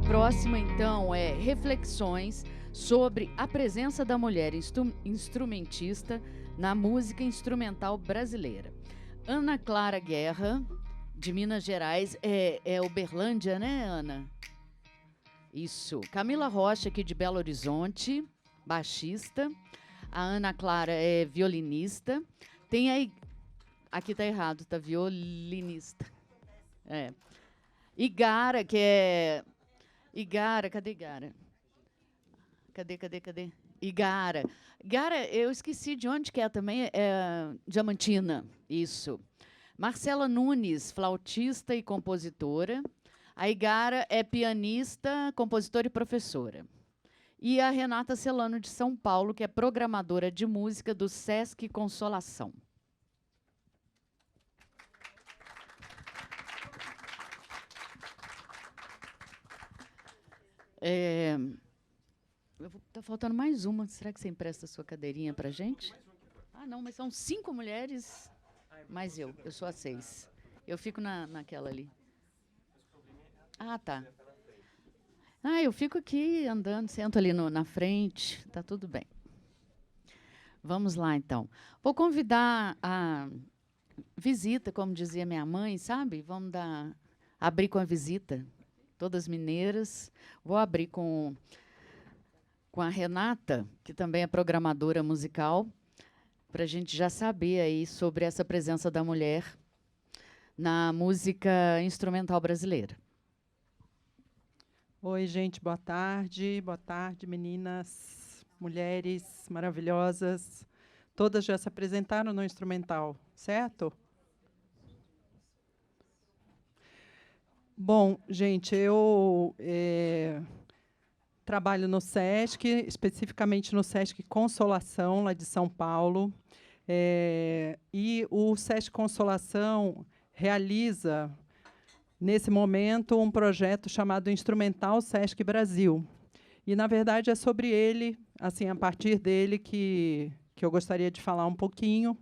próxima, então, é reflexões sobre a presença da mulher instrumentista na música instrumental brasileira. Ana Clara Guerra, de Minas Gerais, é Uberlândia, né, Ana? Isso. Camila Rocha, aqui de Belo Horizonte, baixista. A Ana Clara é violinista. Tem aí... Aqui tá errado, tá violinista. É. Igara, que é... Igara, cadê Igara? Cadê? Igara. Igara, eu esqueci de onde que é também. É Diamantina, isso. Marcela Nunes, flautista e compositora. A Igara é pianista, compositora e professora. E a Renata Celano, de São Paulo, que é programadora de música do Sesc Consolação. Tá faltando mais uma. Será que você empresta a sua cadeirinha para a gente? Ah, não, mas são 5 mulheres, mais eu. Eu sou a 6. Eu fico naquela ali. Ah, tá. Ah, eu fico aqui andando, sento ali na frente, tá tudo bem. Vamos lá, então. Vou convidar a visita, como dizia minha mãe, sabe? Vamos abrir com a visita, todas mineiras. Vou abrir com a Renata, que também é programadora musical, para a gente já saber aí sobre essa presença da mulher na música instrumental brasileira. Oi, gente, boa tarde, meninas, mulheres maravilhosas. Todas já se apresentaram no instrumental, certo? Bom, gente, eu trabalho no Sesc, especificamente no Sesc Consolação, lá de São Paulo. E o Sesc Consolação realiza, nesse momento, um projeto chamado Instrumental Sesc Brasil. E, na verdade, é sobre ele, assim, a partir dele, que eu gostaria de falar um pouquinho,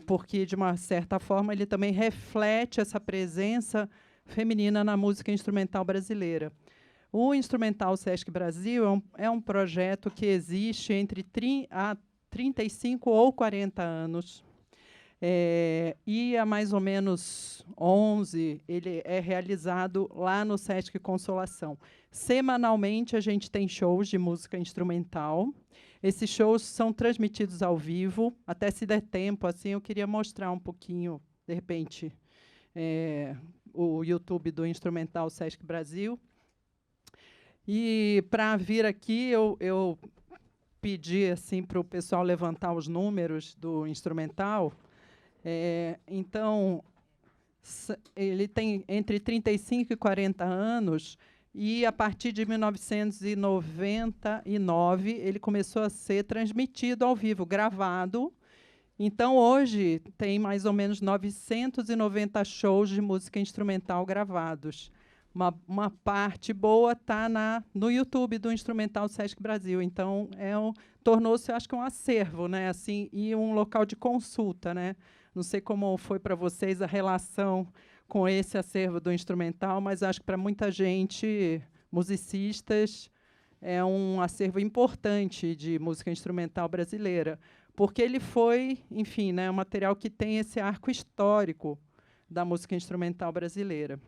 porque, de uma certa forma, ele também reflete essa presença feminina na música instrumental brasileira. O Instrumental Sesc Brasil é um projeto que existe há 35 ou 40 anos. E há mais ou menos 11, ele é realizado lá no Sesc Consolação. Semanalmente, a gente tem shows de música instrumental. Esses shows são transmitidos ao vivo. Até se der tempo, assim, eu queria mostrar um pouquinho, de repente, o YouTube do Instrumental Sesc Brasil. E, para vir aqui, eu pedi assim, para o pessoal levantar os números do instrumental. Então, ele tem entre 35 e 40 anos, e, a partir de 1999, ele começou a ser transmitido ao vivo, gravado. Então, hoje, tem mais ou menos 990 shows de música instrumental gravados. Uma parte boa está no YouTube do Instrumental Sesc Brasil. Então, tornou-se, acho que, um acervo, né? Assim, e um local de consulta, né? Não sei como foi para vocês a relação com esse acervo do instrumental, mas acho que, para muita gente, musicistas, é um acervo importante de música instrumental brasileira, porque ele foi, enfim, né, um material que tem esse arco histórico da música instrumental brasileira.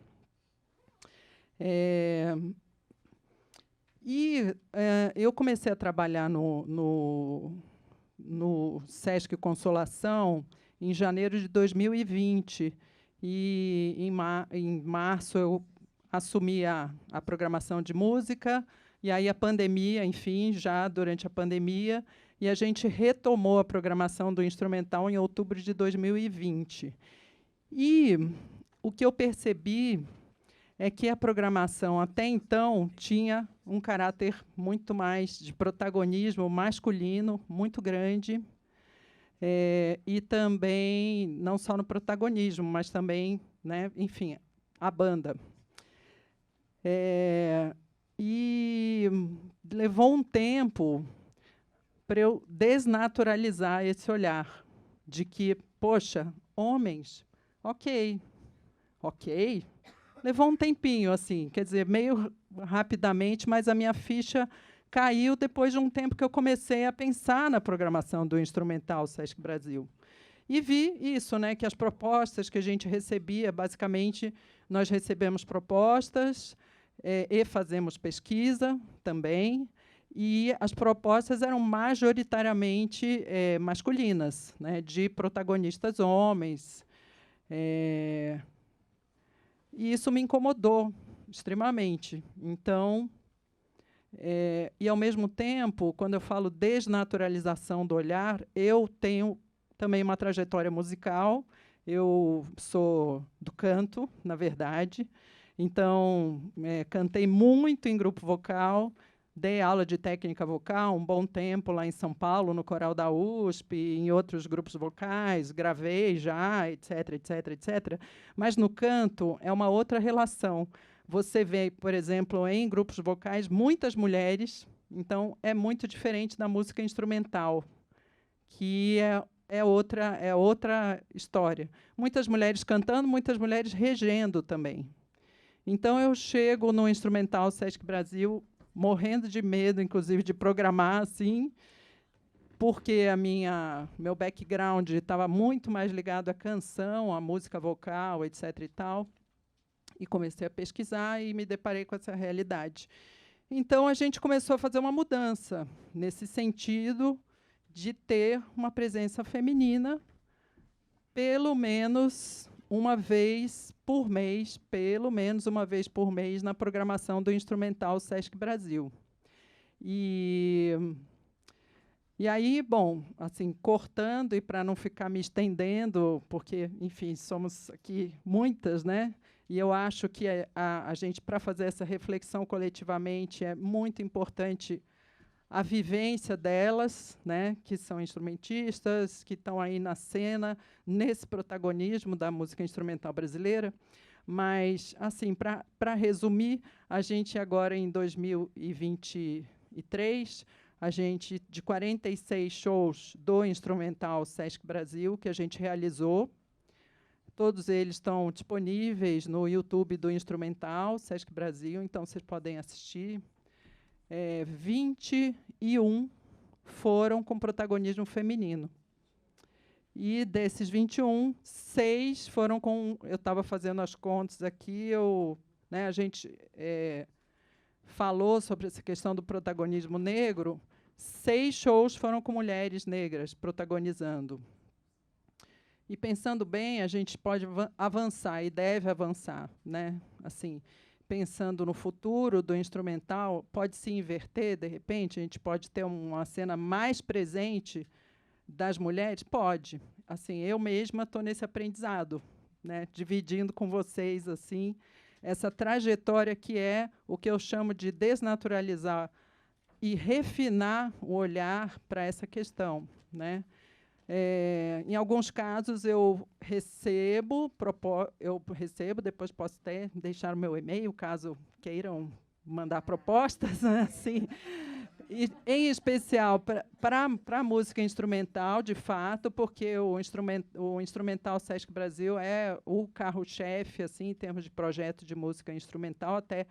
Eu comecei a trabalhar no Sesc Consolação em janeiro de 2020, e em março eu assumi a programação de música, e aí a pandemia, enfim, já durante a pandemia, e a gente retomou a programação do instrumental em outubro de 2020. E o que eu percebi é que a programação, até então, tinha um caráter muito mais de protagonismo masculino, muito grande, e também, não só no protagonismo, mas também, né, enfim, a banda. E levou um tempo para eu desnaturalizar esse olhar de que, poxa, homens, ok, levou um tempinho, assim, quer dizer, meio rapidamente, mas a minha ficha caiu depois de um tempo que eu comecei a pensar na programação do instrumental Sesc Brasil. E vi isso, né, que as propostas que a gente recebia, basicamente, nós recebemos propostas e fazemos pesquisa também, e as propostas eram majoritariamente masculinas, né, de protagonistas homens. E isso me incomodou extremamente. Então, e, ao mesmo tempo, quando eu falo desnaturalização do olhar, eu tenho também uma trajetória musical. Eu sou do canto, na verdade. Então, cantei muito em grupo vocal, dei aula de técnica vocal um bom tempo lá em São Paulo, no coral da USP, em outros grupos vocais, gravei já, etc, etc, etc. Mas no canto é uma outra relação. Você vê, por exemplo, em grupos vocais, muitas mulheres, então é muito diferente da música instrumental, que é outra história. Muitas mulheres cantando, muitas mulheres regendo também. Então, eu chego no Instrumental Sesc Brasil morrendo de medo, inclusive, de programar assim, porque meu background estava muito mais ligado à canção, à música vocal, etc. e tal. E comecei a pesquisar e me deparei com essa realidade. Então, a gente começou a fazer uma mudança nesse sentido de ter uma presença feminina, pelo menos uma vez por mês, na programação do Instrumental Sesc Brasil. E aí, bom, assim, cortando, e para não ficar me estendendo, porque, enfim, somos aqui muitas, né? E eu acho que a gente, para fazer essa reflexão coletivamente, é muito importante a vivência delas, né, que são instrumentistas, que estão aí na cena, nesse protagonismo da música instrumental brasileira. Mas, assim, para resumir, a gente agora, em 2023, a gente, de 46 shows do Instrumental Sesc Brasil, que a gente realizou, todos eles estão disponíveis no YouTube do Instrumental Sesc Brasil, então vocês podem assistir. 21 foram com protagonismo feminino. E desses 21, 6 foram com... Eu estava fazendo as contas aqui, a gente falou sobre essa questão do protagonismo negro. 6 shows foram com mulheres negras protagonizando. E, pensando bem, a gente pode avançar e deve avançar, né? Assim, pensando no futuro do instrumental, pode se inverter, de repente, a gente pode ter uma cena mais presente das mulheres? Pode. Assim, eu mesma estou nesse aprendizado, né, dividindo com vocês assim essa trajetória que é o que eu chamo de desnaturalizar e refinar o olhar para essa questão, né? Em alguns casos, eu recebo, depois posso até deixar o meu e-mail, caso queiram mandar propostas, né, assim, e, em especial para a música instrumental, de fato, porque o Instrumental Sesc Brasil é o carro-chefe, assim, em termos de projeto de música instrumental. Até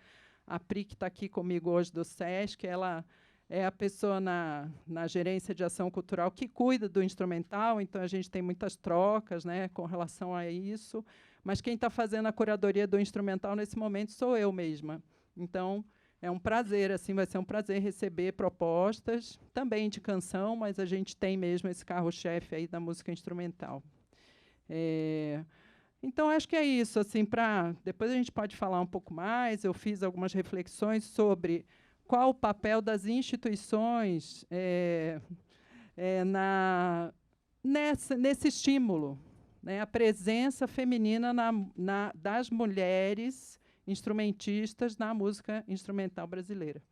a Pri, que está aqui comigo hoje do Sesc, ela é a pessoa na gerência de ação cultural que cuida do instrumental, então a gente tem muitas trocas, né, com relação a isso, mas quem está fazendo a curadoria do instrumental nesse momento sou eu mesma. Então, é um prazer, assim, vai ser um prazer receber propostas, também de canção, mas a gente tem mesmo esse carro-chefe aí da música instrumental. Então, acho que é isso, assim, depois a gente pode falar um pouco mais. Eu fiz algumas reflexões sobre qual o papel das instituições nesse estímulo, né, a presença feminina das mulheres instrumentistas na música instrumental brasileira.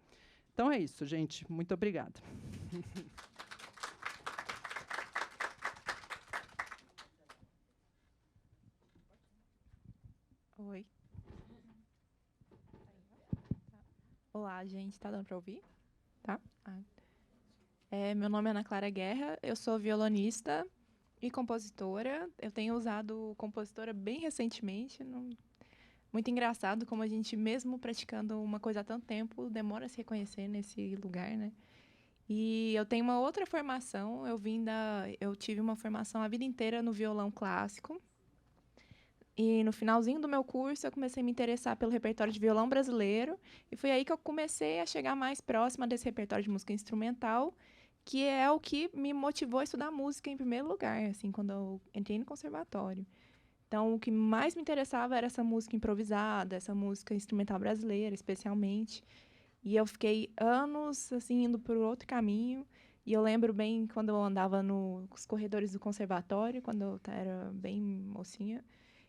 Então, é isso, gente. Muito obrigada. Oi. Olá, gente. Está dando para ouvir? Tá? Meu nome é Ana Clara Guerra, eu sou violonista e compositora. Eu tenho usado compositora bem recentemente, muito engraçado como a gente, mesmo praticando uma coisa há tanto tempo, demora a se reconhecer nesse lugar, né? E eu tenho uma outra formação, eu tive uma formação a vida inteira no violão clássico. E no finalzinho do meu curso, eu comecei a me interessar pelo repertório de violão brasileiro, e foi aí que eu comecei a chegar mais próxima desse repertório de música instrumental, que é o que me motivou a estudar música em primeiro lugar, assim, quando eu entrei no conservatório. Então, o que mais me interessava era essa música improvisada, essa música instrumental brasileira, especialmente. E eu fiquei anos assim indo por outro caminho. E eu lembro bem quando eu andava nos corredores do conservatório, quando eu era bem mocinha,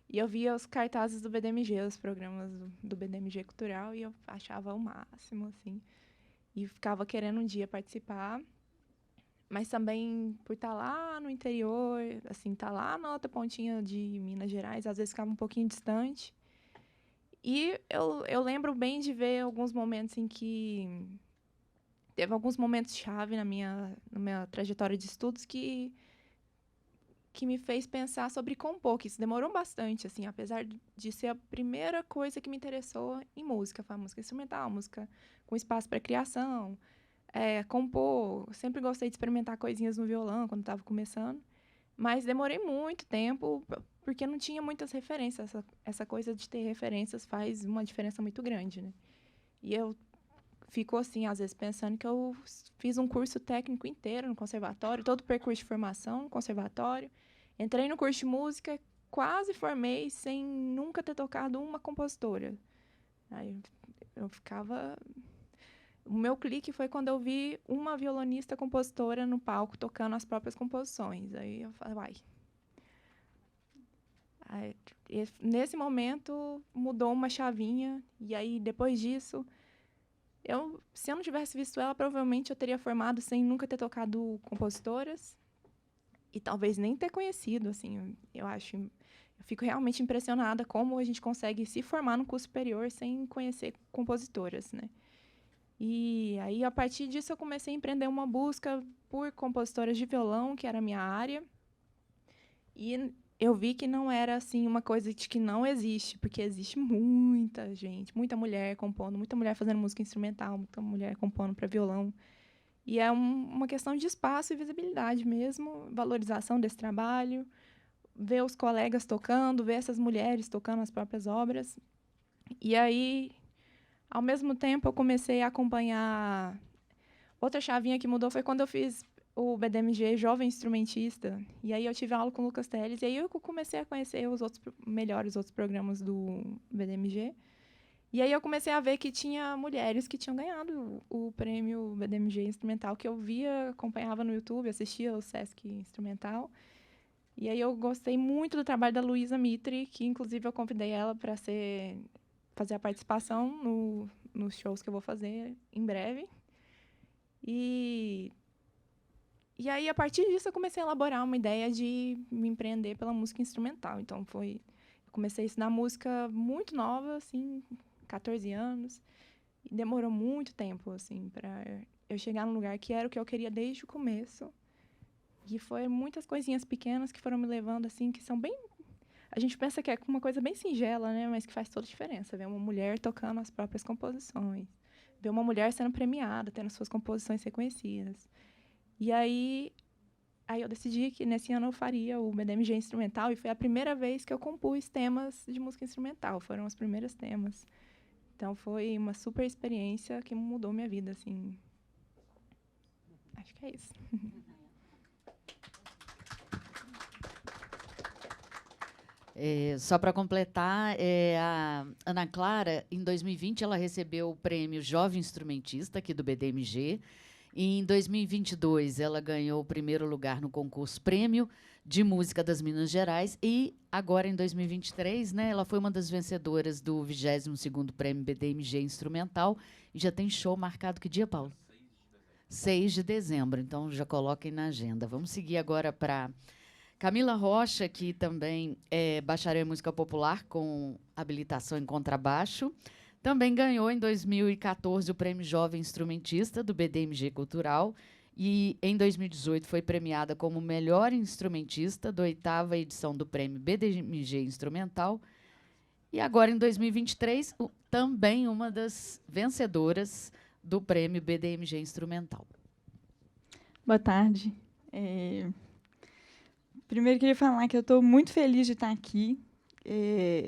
e eu via os cartazes do BDMG, os programas do BDMG Cultural, e eu achava o máximo, assim. E ficava querendo um dia participar, mas também por estar lá no interior, assim, estar lá na outra pontinha de Minas Gerais, às vezes ficava um pouquinho distante. E eu lembro bem de ver alguns momentos em que teve alguns momentos chave na minha trajetória de estudos que me fez pensar sobre compor, que isso demorou bastante, assim, apesar de ser a primeira coisa que me interessou em música, foi a música instrumental, música com espaço para criação, compor. Eu sempre gostei de experimentar coisinhas no violão quando estava começando, mas demorei muito tempo porque não tinha muitas referências. Essa coisa de ter referências faz uma diferença muito grande, né? E eu fico assim, às vezes, pensando que eu fiz um curso técnico inteiro no conservatório, todo o percurso de formação no conservatório. Entrei no curso de música, quase formei sem nunca ter tocado uma compositora. Aí eu ficava... O meu clique foi quando eu vi uma violonista compositora no palco tocando as próprias composições. Aí eu falei, uai. Aí, nesse momento, mudou uma chavinha. E aí, depois disso... se eu não tivesse visto ela, provavelmente eu teria formado sem nunca ter tocado compositoras e talvez nem ter conhecido, assim, eu fico realmente impressionada como a gente consegue se formar no curso superior sem conhecer compositoras, né? E aí, a partir disso, eu comecei a empreender uma busca por compositoras de violão, que era a minha área, e eu vi que não era assim uma coisa de que não existe, porque existe muita gente, muita mulher compondo, muita mulher fazendo música instrumental, muita mulher compondo para violão. E é uma questão de espaço e visibilidade mesmo, valorização desse trabalho, ver os colegas tocando, ver essas mulheres tocando as próprias obras. E aí, ao mesmo tempo, eu comecei a acompanhar. Outra chavinha que mudou foi quando eu fiz o BDMG Jovem Instrumentista. E aí eu tive aula com o Lucas Teles. E aí eu comecei a conhecer os outros programas do BDMG. E aí eu comecei a ver que tinha mulheres que tinham ganhado o prêmio BDMG Instrumental, que eu via, acompanhava no YouTube, assistia o Sesc Instrumental. E aí eu gostei muito do trabalho da Luísa Mitri, que inclusive eu convidei ela para fazer a participação nos shows que eu vou fazer em breve. E aí, a partir disso, eu comecei a elaborar uma ideia de me empreender pela música instrumental. Então, eu comecei a estudar música muito nova, assim, 14 anos. E demorou muito tempo, assim, para eu chegar num lugar que era o que eu queria desde o começo. E foi muitas coisinhas pequenas que foram me levando, assim, que são bem... A gente pensa que é uma coisa bem singela, né? Mas que faz toda a diferença. Ver uma mulher tocando as próprias composições. Ver uma mulher sendo premiada, tendo suas composições reconhecidas. E aí eu decidi que nesse ano eu faria o BDMG instrumental, e foi a primeira vez que eu compus temas de música instrumental. Foram os primeiros temas. Então foi uma super experiência que mudou minha vida, assim. Acho que é isso. Só para completar, a Ana Clara, em 2020, ela recebeu o prêmio Jovem Instrumentista aqui do BDMG. E em 2022, ela ganhou o primeiro lugar no concurso Prêmio de Música das Minas Gerais. E agora, em 2023, né, ela foi uma das vencedoras do 22º Prêmio BDMG Instrumental. E já tem show marcado. Que dia, Paulo? 6 de dezembro. Então, já coloquem na agenda. Vamos seguir agora para Camila Rocha, que também é bacharel em música popular com habilitação em contrabaixo. Também ganhou, em 2014, o Prêmio Jovem Instrumentista do BDMG Cultural. E, em 2018, foi premiada como melhor instrumentista da 8ª edição do Prêmio BDMG Instrumental. E agora, em 2023, também uma das vencedoras do prêmio BDMG Instrumental. Boa tarde. Primeiro, queria falar que eu estou muito feliz de estar aqui.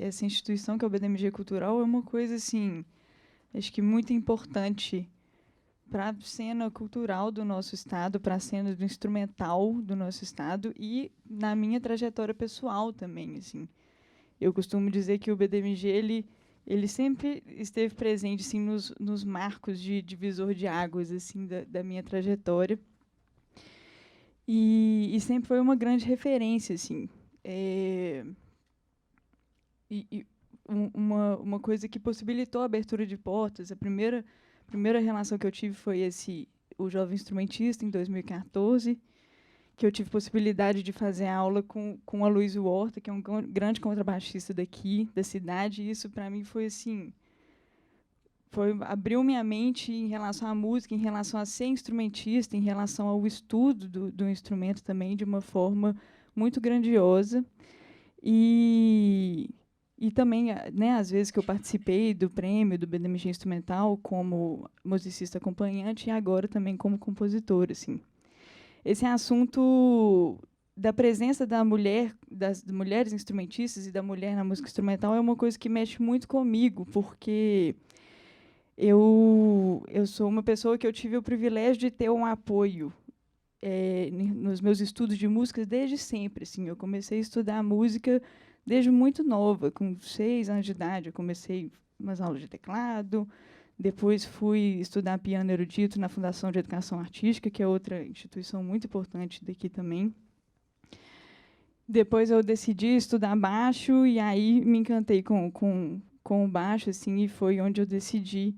Essa instituição, que é o BDMG Cultural, é uma coisa, assim, acho que muito importante para a cena cultural do nosso estado, para a cena do instrumental do nosso estado e na minha trajetória pessoal também, assim. Eu costumo dizer que o BDMG ele sempre esteve presente, assim, nos marcos de divisor de águas, assim, da minha trajetória. E sempre foi uma grande referência, assim. Uma coisa que possibilitou a abertura de portas. A primeira relação que eu tive foi o Jovem Instrumentista, em 2014, que eu tive possibilidade de fazer aula com a Aloysio Horta, que é um grande contrabaixista daqui, da cidade, e isso, para mim, foi assim... abriu minha mente em relação à música, em relação a ser instrumentista, em relação ao estudo do instrumento também, de uma forma muito grandiosa. E também, né, às vezes que eu participei do prêmio do BDMG Instrumental como musicista acompanhante e agora também como compositora, assim. Esse assunto da presença da mulher, das mulheres instrumentistas e da mulher na música instrumental é uma coisa que mexe muito comigo, porque eu sou uma pessoa que eu tive o privilégio de ter um apoio nos meus estudos de música desde sempre. Assim, eu comecei a estudar música desde muito nova, com 6 anos de idade. Eu comecei umas aulas de teclado, depois fui estudar piano erudito na Fundação de Educação Artística, que é outra instituição muito importante daqui também. Depois eu decidi estudar baixo, e aí me encantei com o baixo, assim, e foi onde eu decidi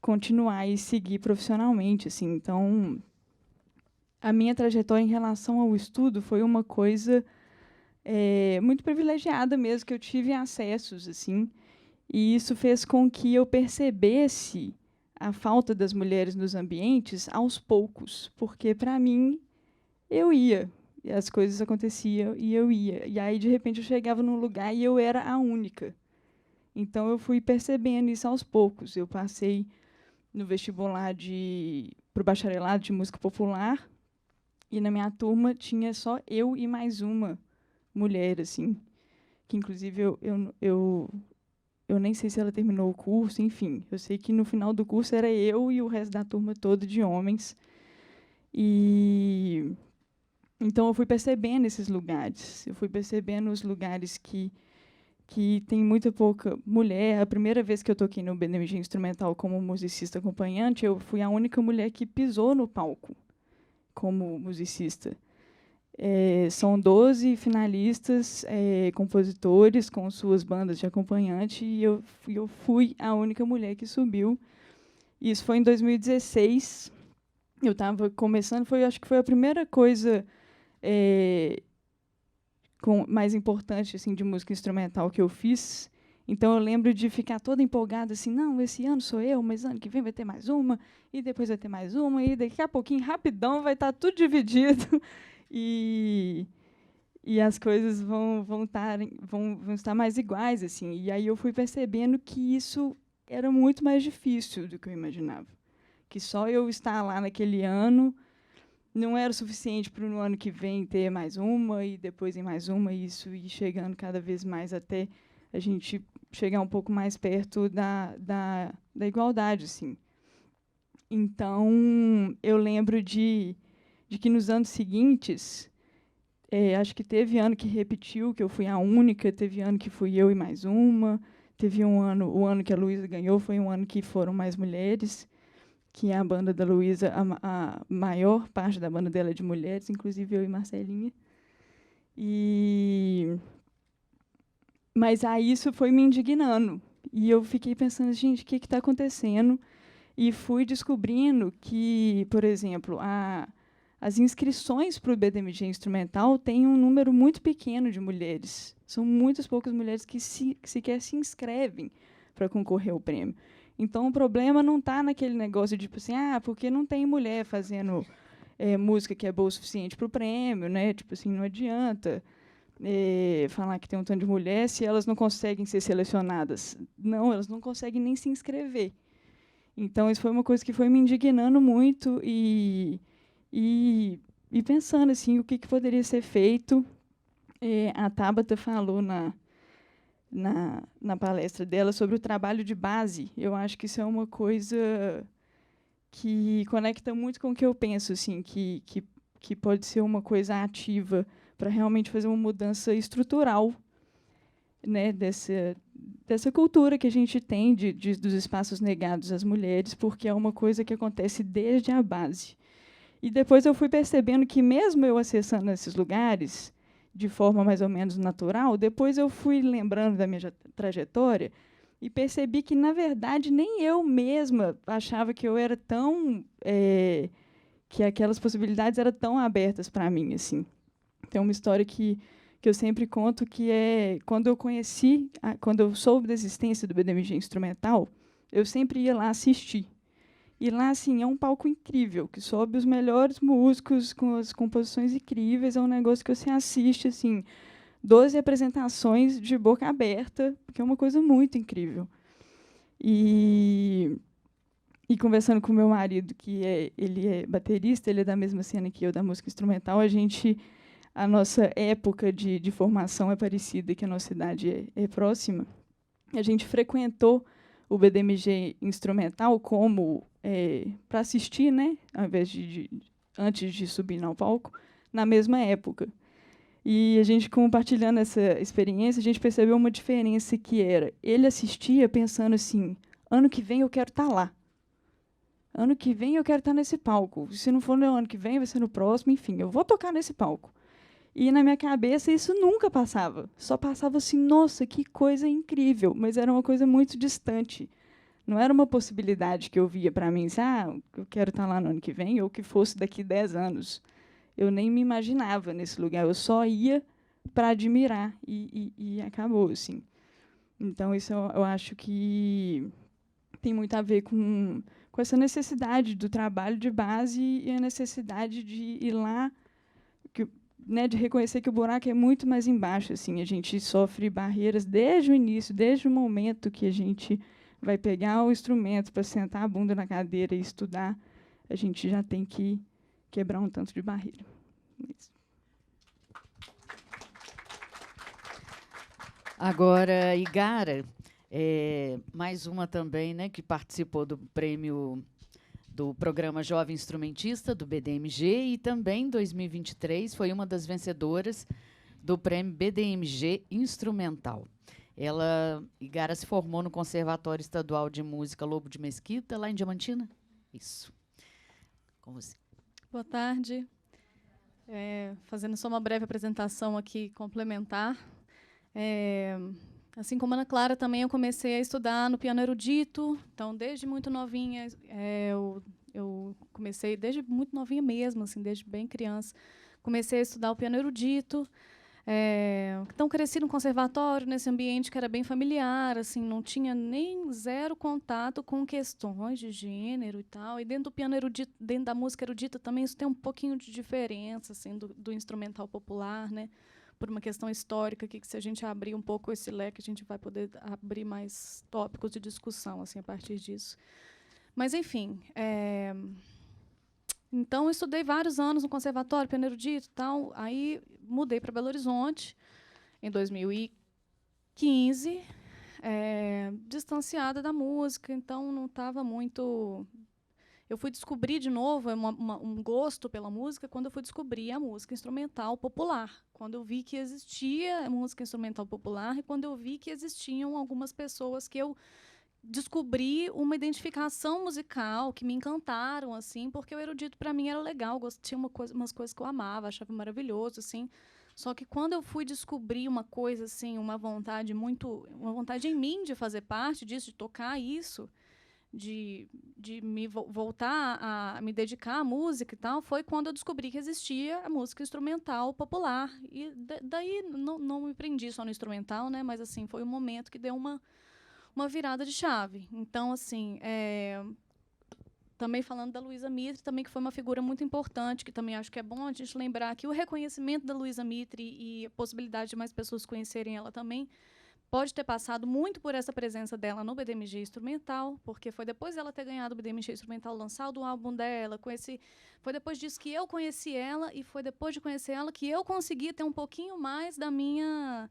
continuar e seguir profissionalmente, assim. Então, a minha trajetória em relação ao estudo foi uma coisa muito privilegiada mesmo, que eu tive acessos, assim, e isso fez com que eu percebesse a falta das mulheres nos ambientes aos poucos, porque, para mim, eu ia, e as coisas aconteciam, e eu ia. E aí, de repente, eu chegava num lugar e eu era a única. Então, eu fui percebendo isso aos poucos. Eu passei no vestibular para o bacharelado de música popular, e na minha turma tinha só eu e mais uma mulher, assim, que, inclusive, eu nem sei se ela terminou o curso, enfim. Eu sei que, no final do curso, era eu e o resto da turma toda de homens. E então, eu fui percebendo esses lugares. Eu fui percebendo os lugares que tem muito pouca mulher. A primeira vez que eu toquei no BDMG Instrumental como musicista acompanhante, eu fui a única mulher que pisou no palco como musicista. São 12 finalistas, compositores com suas bandas de acompanhante, e eu fui a única mulher que subiu. Isso foi em 2016. Eu estava começando, acho que foi a primeira coisa mais importante, assim, de música instrumental que eu fiz. Então, eu lembro de ficar toda empolgada, assim, não, esse ano sou eu, mas ano que vem vai ter mais uma, e depois vai ter mais uma, e daqui a pouquinho, rapidão, vai estar tudo dividido. E as coisas vão estar mais iguais, assim. E aí eu fui percebendo que isso era muito mais difícil do que eu imaginava. Que só eu estar lá naquele ano não era o suficiente para no ano que vem ter mais uma, e depois em mais uma, e isso ir chegando cada vez mais até a gente chegar um pouco mais perto da igualdade, assim. Então, eu lembro de que, nos anos seguintes, acho que teve ano que repetiu, que eu fui a única, teve ano que fui eu e mais uma, teve o ano que a Luísa ganhou foi um ano que foram mais mulheres, que a banda da Luísa, a maior parte da banda dela é de mulheres, inclusive eu e Marcelinha. Mas aí isso foi me indignando. E eu fiquei pensando, gente, o que está acontecendo? E fui descobrindo que, por exemplo, as inscrições para o BDMG Instrumental têm um número muito pequeno de mulheres. São muitas poucas mulheres que sequer se inscrevem para concorrer ao prêmio. Então, o problema não está naquele negócio de, tipo assim, porque não tem mulher fazendo música que é boa o suficiente para o prêmio, né? Tipo assim, não adianta. falar que tem um tanto de mulher se elas não conseguem ser selecionadas? Não, elas não conseguem nem se inscrever. Então, isso foi uma coisa que foi me indignando muito e pensando assim, o que poderia ser feito. A Tabata falou na palestra dela sobre o trabalho de base. Eu acho que isso é uma coisa que conecta muito com o que eu penso, assim, que pode ser uma coisa ativa para realmente fazer uma mudança estrutural, né, dessa cultura que a gente tem dos espaços negados às mulheres, porque é uma coisa que acontece desde a base. E depois eu fui percebendo que, mesmo eu acessando esses lugares de forma mais ou menos natural, depois eu fui lembrando da minha trajetória e percebi que, na verdade, nem eu mesma achava que eu era tão... que aquelas possibilidades eram tão abertas para mim, assim. Tem uma história que eu sempre conto, que é quando eu soube da existência do BDMG instrumental, eu sempre ia lá assistir. E lá, assim, é um palco incrível, que sobe os melhores músicos com as composições incríveis, é um negócio que você assiste, assim, 12 apresentações de boca aberta, que é uma coisa muito incrível. E conversando com o meu marido, ele é baterista, ele é da mesma cena que eu, da música instrumental, a nossa época de formação é parecida, que a nossa idade é próxima. A gente frequentou o BDMG instrumental como para assistir, né, ao invés antes de subir no palco, na mesma época. E a gente, compartilhando essa experiência, a gente percebeu uma diferença, que era, ele assistia pensando assim, ano que vem eu quero estar lá. Ano que vem eu quero estar nesse palco. Se não for no ano que vem, vai ser no próximo, enfim, eu vou tocar nesse palco. E, na minha cabeça, isso nunca passava. Só passava assim, nossa, que coisa incrível. Mas era uma coisa muito distante. Não era uma possibilidade que eu via para mim, eu quero estar lá no ano que vem, ou que fosse daqui 10 anos. Eu nem me imaginava nesse lugar. Eu só ia para admirar. E acabou, assim. Então, isso eu acho que tem muito a ver com essa necessidade do trabalho de base e a necessidade de ir lá, né, de reconhecer que o buraco é muito mais embaixo. Assim, a gente sofre barreiras desde o início, desde o momento que a gente vai pegar o instrumento para sentar a bunda na cadeira e estudar, a gente já tem que quebrar um tanto de barreira. Isso. Agora, Igara, mais uma também, né, que participou do prêmio do programa Jovem Instrumentista, do BDMG, e também, em 2023, foi uma das vencedoras do prêmio BDMG Instrumental. Igara se formou no Conservatório Estadual de Música Lobo de Mesquita, lá em Diamantina? Isso. Com você. Boa tarde. Fazendo só uma breve apresentação aqui, complementar. Assim como a Ana Clara, também eu comecei a estudar no piano erudito. Então, desde muito novinha, eu comecei, desde muito novinha mesmo, assim, desde bem criança, comecei a estudar o piano erudito. Então, cresci no conservatório, nesse ambiente que era bem familiar, assim, não tinha nem zero contato com questões de gênero e tal. E dentro do piano erudito, dentro da música erudita também, isso tem um pouquinho de diferença, assim, do instrumental popular, né? Por uma questão histórica, que se a gente abrir um pouco esse leque, a gente vai poder abrir mais tópicos de discussão, assim, a partir disso. Mas, enfim, então, eu estudei vários anos no conservatório, piano erudito e tal. Aí, mudei para Belo Horizonte, em 2015, distanciada da música, então não estava muito... Eu fui descobrir de novo um gosto pela música quando eu fui descobrir a música instrumental popular. Quando eu vi que existia a música instrumental popular e quando eu vi que existiam algumas pessoas que eu descobri uma identificação musical que me encantaram, assim, porque o erudito para mim era legal, tinha umas coisas que eu amava, achava maravilhoso, assim. Só que quando eu fui descobrir uma coisa, assim, uma vontade em mim de fazer parte disso, de tocar isso, de me voltar a me dedicar à música e tal, foi quando eu descobri que existia a música instrumental popular. E daí não me prendi só no instrumental, né? Mas assim, foi um momento que deu uma virada de chave. Então, assim, também falando da Luísa Mitre, também que foi uma figura muito importante, que também acho que é bom a gente lembrar que o reconhecimento da Luísa Mitre e a possibilidade de mais pessoas conhecerem ela também pode ter passado muito por essa presença dela no BDMG Instrumental, porque foi depois dela ter ganhado o BDMG Instrumental, lançado o álbum dela, foi depois disso que eu conheci ela, e foi depois de conhecer ela que eu consegui ter um pouquinho mais da minha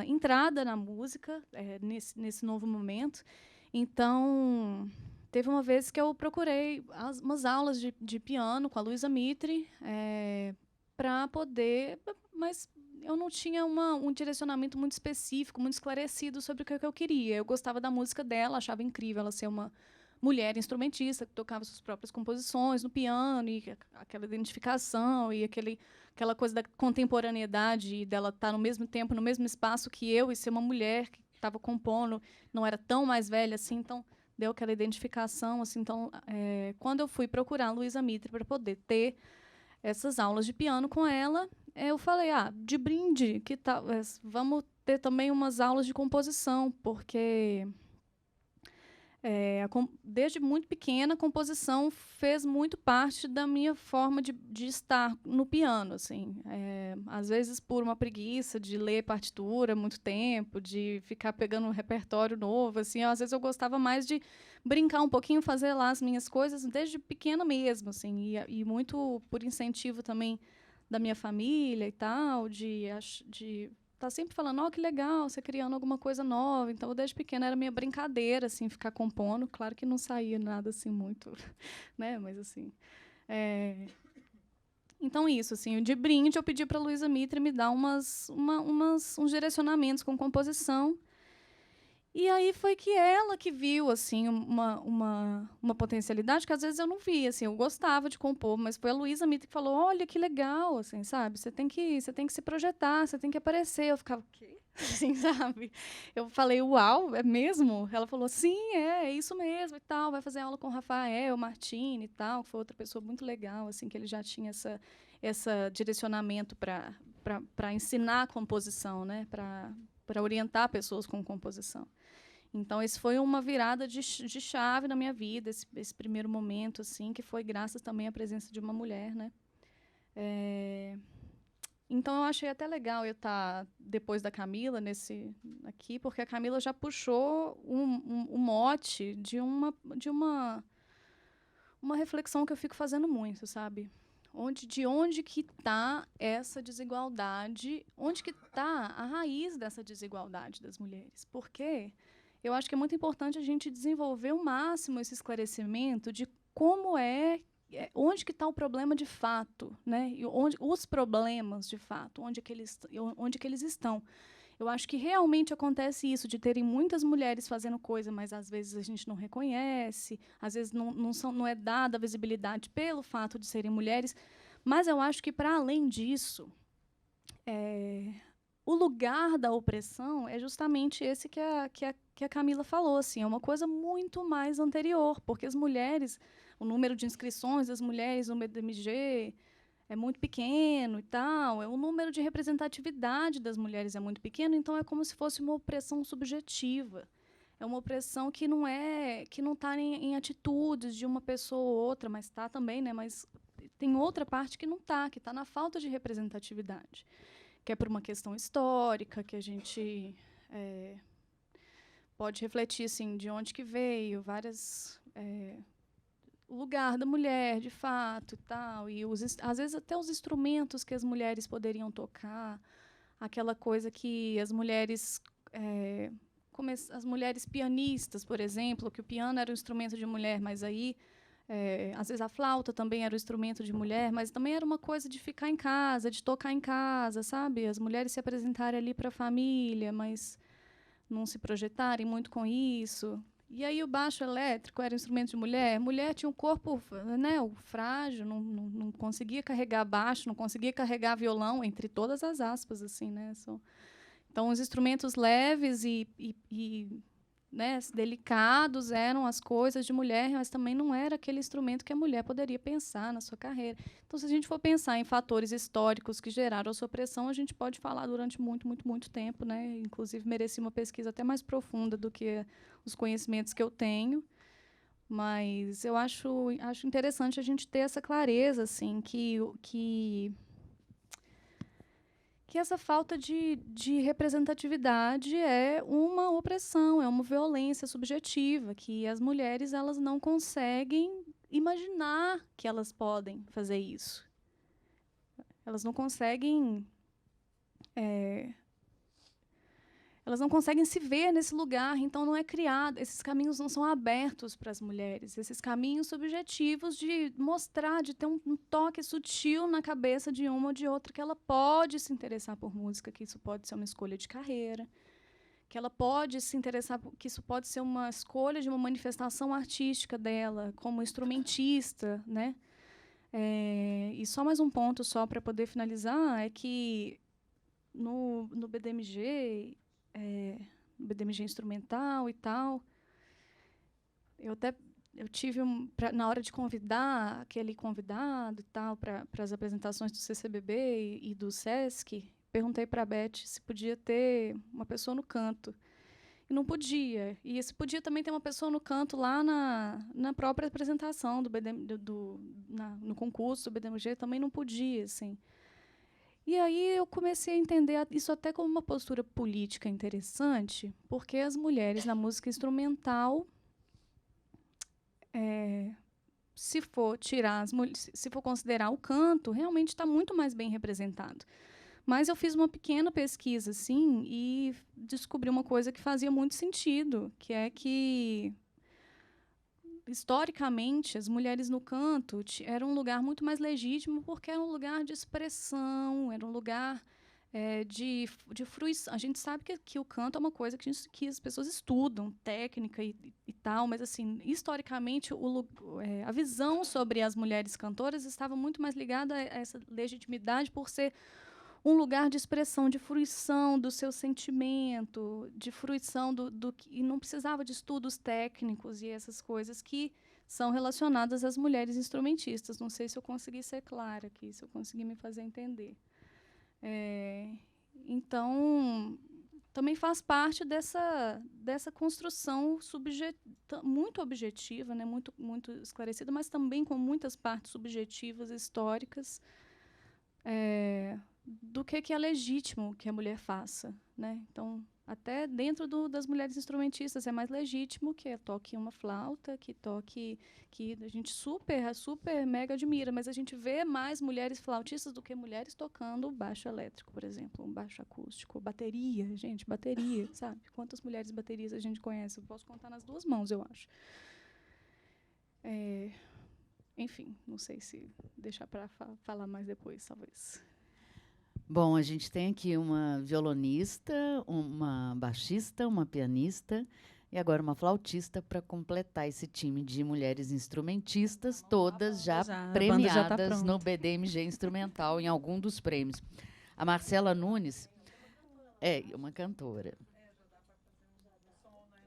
entrada na música, nesse novo momento. Então, teve uma vez que eu procurei umas aulas de piano com a Luísa Mitre, para poder... Mas eu não tinha um direcionamento muito específico, muito esclarecido sobre o que eu queria. Eu gostava da música dela, achava incrível ela ser uma mulher instrumentista que tocava suas próprias composições no piano, e aquela identificação e aquela coisa da contemporaneidade, dela estar no mesmo tempo, no mesmo espaço que eu, e ser uma mulher que estava compondo, não era tão mais velha assim, então deu aquela identificação. Assim, então, quando eu fui procurar a Luísa Mitre para poder ter essas aulas de piano com ela, eu falei, de brinde, que tal, vamos ter também umas aulas de composição, porque desde muito pequena a composição fez muito parte da minha forma de estar no piano, assim. Às vezes por uma preguiça de ler partitura muito tempo, de ficar pegando um repertório novo, assim. Às vezes eu gostava mais de brincar um pouquinho, fazer lá as minhas coisas desde pequena mesmo, assim, e muito por incentivo também da minha família e tal, de estar sempre falando, que legal, você criando alguma coisa nova. Então, desde pequena era minha brincadeira, assim, ficar compondo. Claro que não saía nada assim muito, né? Mas assim, então isso, assim, de brinde eu pedi para a Luísa Mitre me dar uns direcionamentos com composição. E aí foi que ela que viu, assim, uma potencialidade que às vezes eu não via, assim. Eu gostava de compor, mas foi a Luísa Mitre que falou, olha, que legal, assim, sabe? Você tem que se projetar, você tem que aparecer. Eu ficava, o quê? Assim, sabe? Eu falei, uau, é mesmo? Ela falou, sim, é isso mesmo e tal. Vai fazer aula com o Rafael Martini e tal, que foi outra pessoa muito legal, assim, que ele já tinha esse direcionamento para ensinar a composição, né? Para orientar pessoas com composição. Então, esse foi uma virada de chave na minha vida, esse primeiro momento, assim, que foi graças também à presença de uma mulher, né? Então, eu achei até legal eu estar depois da Camila aqui, porque a Camila já puxou um mote de uma reflexão que eu fico fazendo muito, sabe? De onde que está essa desigualdade? Onde que está a raiz dessa desigualdade das mulheres? Porque eu acho que é muito importante a gente desenvolver ao máximo esse esclarecimento de como onde que está o problema de fato, né? E os problemas de fato, onde que eles estão. Eu acho que realmente acontece isso, de terem muitas mulheres fazendo coisa, mas às vezes a gente não reconhece, às vezes não é dada a visibilidade pelo fato de serem mulheres. Mas eu acho que, para além disso, o lugar da opressão é justamente esse que a Camila falou. Assim, é uma coisa muito mais anterior, porque as mulheres, o número de inscrições das mulheres no BDMG é muito pequeno e tal, o número de representatividade das mulheres é muito pequeno, então é como se fosse uma opressão subjetiva. É uma opressão que não está em atitudes de uma pessoa ou outra, mas está também, né? Mas tem outra parte que não está, que está na falta de representatividade, que é por uma questão histórica, que a gente pode refletir, assim, de onde que veio, o lugar da mulher, de fato, e tal, e às vezes até os instrumentos que as mulheres poderiam tocar, aquela coisa que as mulheres pianistas, por exemplo, que o piano era um instrumento de mulher, mas aí às vezes a flauta também era um instrumento de mulher, mas também era uma coisa de ficar em casa, de tocar em casa, sabe? As mulheres se apresentarem ali para a família, mas não se projetarem muito com isso. E aí o baixo elétrico era um instrumento de mulher. Mulher tinha um corpo, né, frágil, não conseguia carregar baixo, não conseguia carregar violão, entre todas as aspas, assim, né? Então, os instrumentos leves e né, delicados eram as coisas de mulher, mas também não era aquele instrumento que a mulher poderia pensar na sua carreira. Então, se a gente for pensar em fatores históricos que geraram a sua opressão, a gente pode falar durante muito, muito, muito tempo, né? Inclusive, mereci uma pesquisa até mais profunda do que os conhecimentos que eu tenho. Mas eu acho interessante a gente ter essa clareza, assim, que essa falta de representatividade é uma opressão, é uma violência subjetiva, que as mulheres elas não conseguem imaginar que elas podem fazer isso. Elas não conseguem elas não conseguem se ver nesse lugar, então não é criado, esses caminhos não são abertos para as mulheres, esses caminhos subjetivos de mostrar, de ter um toque sutil na cabeça de uma ou de outra que ela pode se interessar por música, que isso pode ser uma escolha de carreira, que ela pode se interessar, que isso pode ser uma escolha de uma manifestação artística dela, como instrumentista, né? E só mais um ponto só para poder finalizar é que no BDMG BDMG instrumental e tal. Eu tive na hora de convidar aquele convidado e tal para as apresentações do CCBB e do SESC, perguntei para a Beth se podia ter uma pessoa no canto. E não podia. E se podia também ter uma pessoa no canto lá na própria apresentação no concurso do BDMG, também não podia, assim. E aí eu comecei a entender isso até como uma postura política interessante, porque as mulheres na música instrumental, se for considerar o canto, realmente está muito mais bem representado. Mas eu fiz uma pequena pesquisa assim e descobri uma coisa que fazia muito sentido, que é que historicamente, as mulheres no canto eram um lugar muito mais legítimo porque era um lugar de expressão, era um lugar de fruição. A gente sabe que o canto é uma coisa que as pessoas estudam, técnica e tal, mas, assim, historicamente, a visão sobre as mulheres cantoras estava muito mais ligada a essa legitimidade por ser um lugar de expressão, de fruição do seu sentimento, de fruição e não precisava de estudos técnicos e essas coisas que são relacionadas às mulheres instrumentistas. Não sei se eu consegui ser clara aqui, se eu consegui me fazer entender. Então, também faz parte dessa construção muito objetiva, né, muito, muito esclarecida, mas também com muitas partes subjetivas históricas, do que é legítimo que a mulher faça, né? Então, até dentro das mulheres instrumentistas é mais legítimo que toque uma flauta, que a gente super mega admira, mas a gente vê mais mulheres flautistas do que mulheres tocando baixo elétrico, por exemplo, um baixo acústico, bateria, sabe? Quantas mulheres baterias a gente conhece? Eu posso contar nas duas mãos, eu acho. Enfim, não sei se deixar para falar mais depois, talvez. Bom, a gente tem aqui uma violonista, uma baixista, uma pianista e agora uma flautista para completar esse time de mulheres instrumentistas, todas já premiadas no BDMG Instrumental em algum dos prêmios. A Marcela Nunes é uma cantora.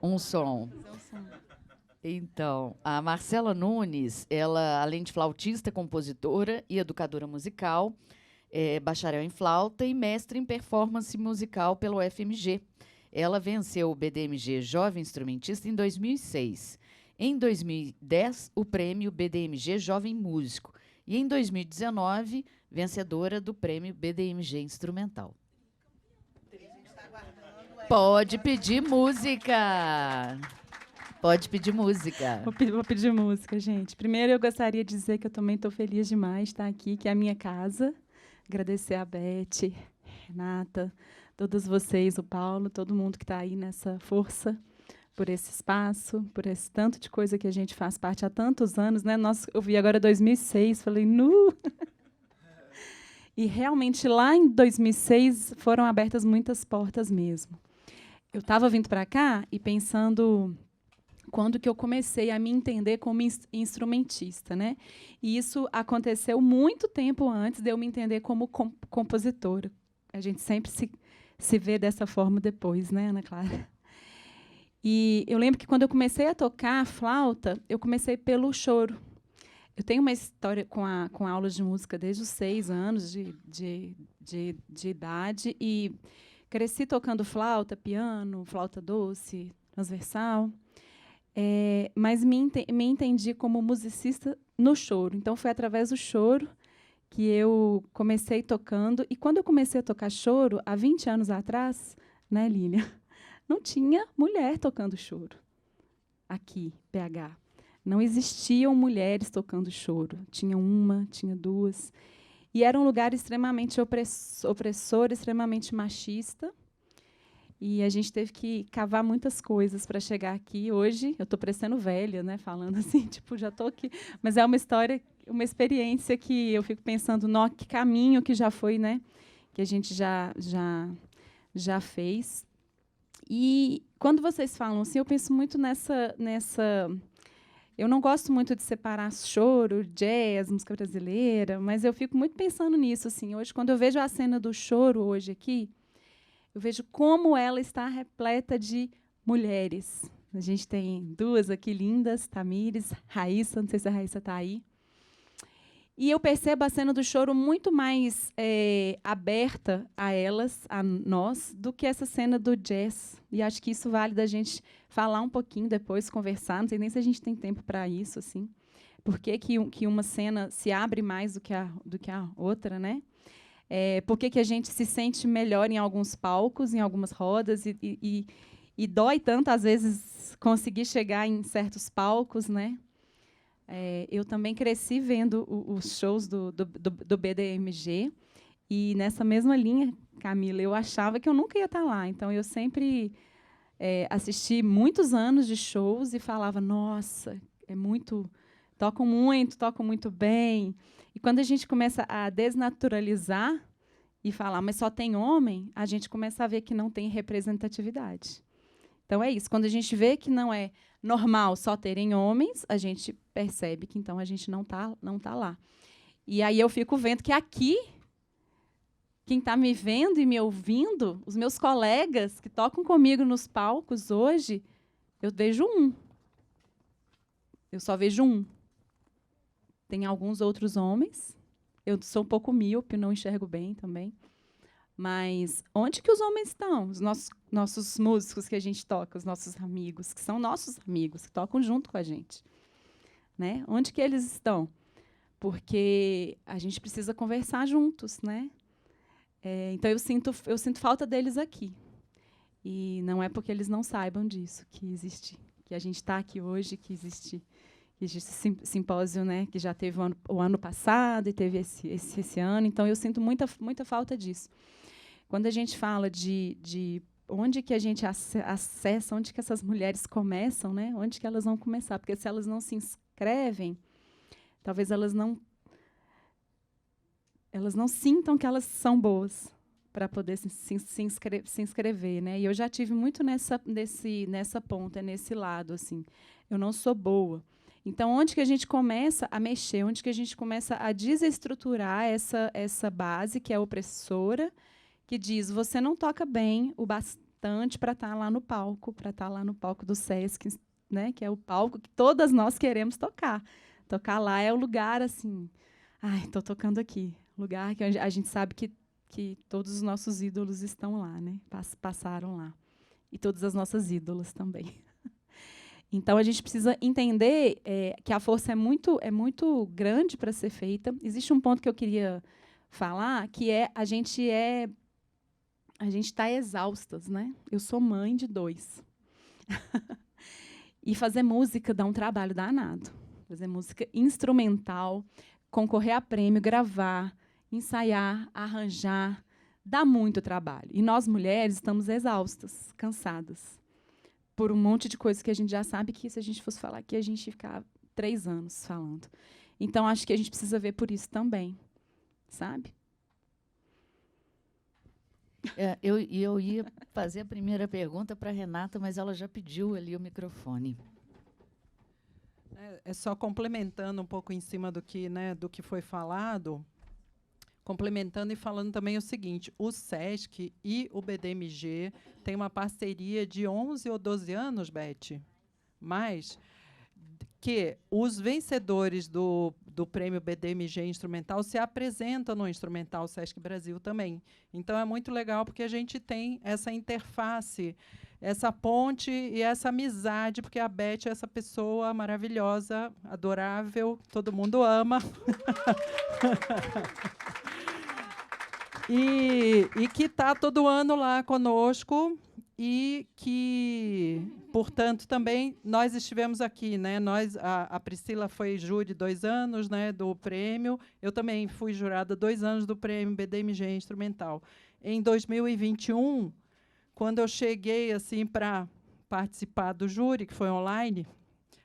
Um som. Então, a Marcela Nunes, ela, além de flautista, compositora e educadora musical, é bacharel em flauta e mestre em performance musical pelo FMG. Ela venceu o BDMG Jovem Instrumentista em 2006. Em 2010, o prêmio BDMG Jovem Músico. E em 2019, vencedora do prêmio BDMG Instrumental. Pode pedir música! Pode pedir música. Vou pedir música, gente. Primeiro, eu gostaria de dizer que eu também estou feliz demais de estar aqui, que é a minha casa. Agradecer a Beth, Renata, todos vocês, o Paulo, todo mundo que está aí nessa força por esse espaço, por esse tanto de coisa que a gente faz parte há tantos anos, né? Eu vi agora 2006, falei, nu! E realmente lá em 2006 foram abertas muitas portas mesmo. Eu estava vindo para cá e pensando quando que eu comecei a me entender como instrumentista, né? E isso aconteceu muito tempo antes de eu me entender como compositora. A gente sempre se vê dessa forma depois, né, Ana Clara? E eu lembro que quando eu comecei a tocar flauta, eu comecei pelo choro. Eu tenho uma história com aulas de música desde os 6 anos de idade e cresci tocando flauta, piano, flauta doce, transversal. mas me entendi como musicista no choro. Então, foi através do choro que eu comecei tocando. E quando eu comecei a tocar choro, há 20 anos atrás, né, Lília? Não tinha mulher tocando choro aqui, PH. Não existiam mulheres tocando choro. Tinha uma, tinha duas. E era um lugar extremamente opressor, extremamente machista. E a gente teve que cavar muitas coisas para chegar aqui. Hoje, eu estou parecendo velha, né, falando assim, tipo, já estou aqui. Mas é uma história, uma experiência que eu fico pensando, que caminho que já foi, né, que a gente já fez. E quando vocês falam assim, eu penso muito nessa eu não gosto muito de separar choro, jazz, música brasileira, mas eu fico muito pensando nisso assim. Hoje, quando eu vejo a cena do choro hoje aqui, eu vejo como ela está repleta de mulheres. A gente tem duas aqui lindas, Tamires, Raíssa, não sei se a Raíssa está aí. E eu percebo a cena do choro muito mais aberta a elas, a nós, do que essa cena do jazz. E acho que isso vale da gente falar um pouquinho depois, conversar. Não sei nem se a gente tem tempo para isso, assim. Por que uma cena se abre mais do que a outra, né? Por que a gente se sente melhor em alguns palcos, em algumas rodas, e dói tanto, às vezes, conseguir chegar em certos palcos, né? Eu também cresci vendo os shows do BDMG, e nessa mesma linha, Camila, eu achava que eu nunca ia estar lá. Então, eu sempre assisti muitos anos de shows e falava, nossa, tocam muito bem. E quando a gente começa a desnaturalizar e falar, mas só tem homem, a gente começa a ver que não tem representatividade. Então, é isso. Quando a gente vê que não é normal só terem homens, a gente percebe que, então, a gente não tá lá. E aí eu fico vendo que aqui, quem está me vendo e me ouvindo, os meus colegas que tocam comigo nos palcos hoje, eu vejo um. Eu só vejo um. Tem alguns outros homens. Eu sou um pouco míope, não enxergo bem também. Mas onde que os homens estão? Os nossos músicos que a gente toca, os nossos amigos, que são nossos amigos, que tocam junto com a gente. Né? Onde que eles estão? Porque a gente precisa conversar juntos, né? Então, eu sinto falta deles aqui. E não é porque eles não saibam disso, que a gente está aqui hoje, que existe esse simpósio, né, que já teve o ano passado e teve esse ano. Então, eu sinto muita falta disso. Quando a gente fala de onde que a gente acessa, onde que essas mulheres começam, né, onde que elas vão começar? Porque se elas não se inscrevem, talvez elas não sintam que elas são boas para poder se inscrever, né? E eu já tive muito nessa ponta, nesse lado, assim. Eu não sou boa. Então, onde que a gente começa a mexer? Onde que a gente começa a desestruturar essa base que é opressora, que diz, você não toca bem o bastante para estar lá no palco, do Sesc, né? Que é o palco que todas nós queremos tocar. Tocar lá é o lugar, assim, estou tocando aqui. Lugar que a gente sabe que todos os nossos ídolos estão lá, né? Passaram lá. E todas as nossas ídolas também. Então, a gente precisa entender que a força é muito grande para ser feita. Existe um ponto que eu queria falar, que a gente está exaustas, né? Eu sou mãe de 2. E fazer música dá um trabalho danado. Fazer música instrumental, concorrer a prêmio, gravar, ensaiar, arranjar, dá muito trabalho. E nós, mulheres, estamos exaustas, cansadas, por um monte de coisas que a gente já sabe que, se a gente fosse falar aqui, a gente ia ficar 3 anos falando. Então, acho que a gente precisa ver por isso também, sabe? Eu ia fazer a primeira pergunta para a Renata, mas ela já pediu ali o microfone. Só complementando um pouco em cima do que foi falado, complementando e falando também o seguinte, o Sesc e o BDMG têm uma parceria de 11 ou 12 anos, Beth? Mais, porque os vencedores do prêmio BDMG Instrumental se apresentam no Instrumental Sesc Brasil também. Então, é muito legal, porque a gente tem essa interface, essa ponte e essa amizade, porque a Beth é essa pessoa maravilhosa, adorável, todo mundo ama. E que está todo ano lá conosco, e que, portanto, também nós estivemos aqui, né? A Priscila foi júri 2 anos, né, do prêmio. Eu também fui jurada 2 anos do prêmio BDMG Instrumental. Em 2021, quando eu cheguei assim para participar do júri, que foi online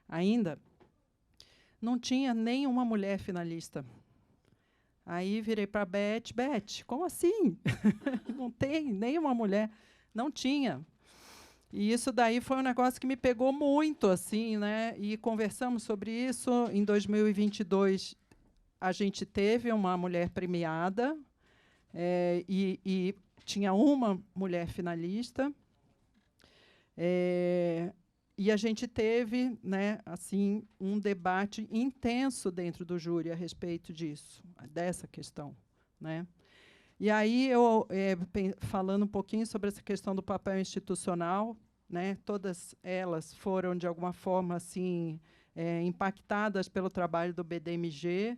ainda, não tinha nenhuma mulher finalista. Aí virei para a Beth, como assim? Não tem nenhuma mulher. Não tinha. E isso daí foi um negócio que me pegou muito, assim, né? E conversamos sobre isso. Em 2022, a gente teve uma mulher premiada, e tinha uma mulher finalista. E a gente teve, né, assim, um debate intenso dentro do júri a respeito disso, dessa questão, né? E aí, falando um pouquinho sobre essa questão do papel institucional, né, todas elas foram, de alguma forma, assim, impactadas pelo trabalho do BDMG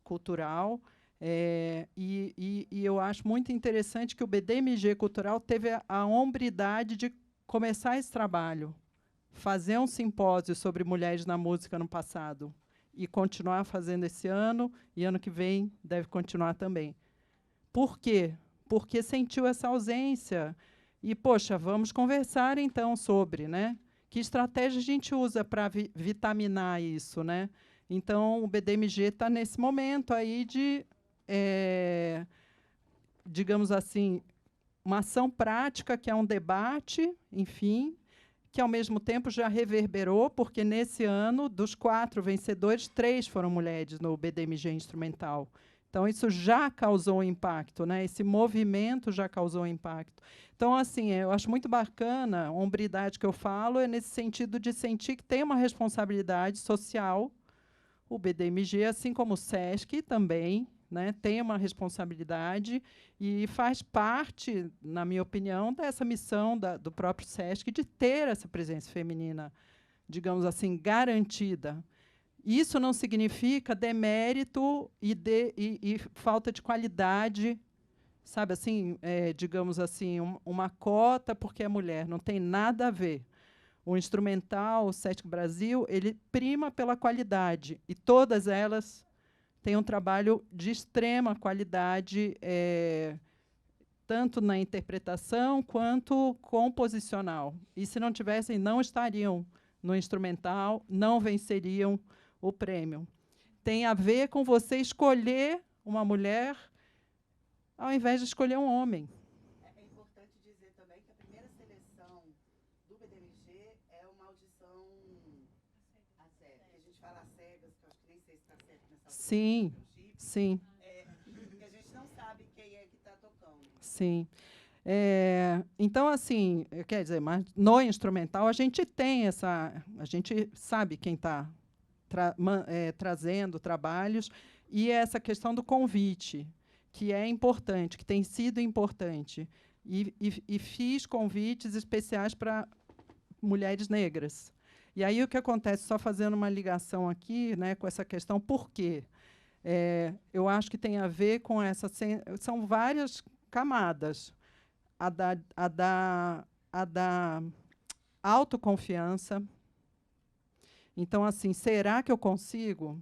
Cultural. E eu acho muito interessante que o BDMG Cultural teve a hombridade de começar esse trabalho, fazer um simpósio sobre mulheres na música no passado, e continuar fazendo esse ano, e ano que vem deve continuar também. Por quê? Porque sentiu essa ausência. E, poxa, vamos conversar, então, sobre, né? Que estratégia a gente usa para vitaminar isso, né? Então, o BDMG está nesse momento aí de, digamos assim, uma ação prática, que é um debate, enfim, que, ao mesmo tempo, já reverberou, porque, nesse ano, dos 4 vencedores, 3 foram mulheres no BDMG Instrumental. Então, isso já causou impacto, né? Esse movimento já causou impacto. Então, assim, eu acho muito bacana, a hombridade que eu falo é nesse sentido de sentir que tem uma responsabilidade social, o BDMG, assim como o SESC também, né, tem uma responsabilidade e faz parte, na minha opinião, dessa missão do próprio SESC de ter essa presença feminina, digamos assim, garantida. Isso não significa demérito e falta de qualidade, sabe, assim, digamos assim, uma cota porque é mulher. Não tem nada a ver. O instrumental, o Sesc Brasil, ele prima pela qualidade, e todas elas têm um trabalho de extrema qualidade, tanto na interpretação quanto composicional. E, se não tivessem, não estariam no instrumental, não venceriam o prêmio. Tem a ver com você escolher uma mulher ao invés de escolher um homem. É importante dizer também que a primeira seleção do BDMG é uma audição a cegas. A gente fala a cegas, que eu acho que nem sei se está certo nessa audição. Sim, sim. Porque a gente não sabe quem é que está tocando. Sim. Então, assim, quer dizer, mas no instrumental a gente tem essa... A gente sabe quem está trazendo trabalhos, e essa questão do convite, que é importante, que tem sido importante. E fiz convites especiais para mulheres negras. E aí o que acontece, só fazendo uma ligação aqui, né, com essa questão, por quê? Eu acho que tem a ver com essa... São várias camadas. A da autoconfiança. Então, assim, será que eu consigo?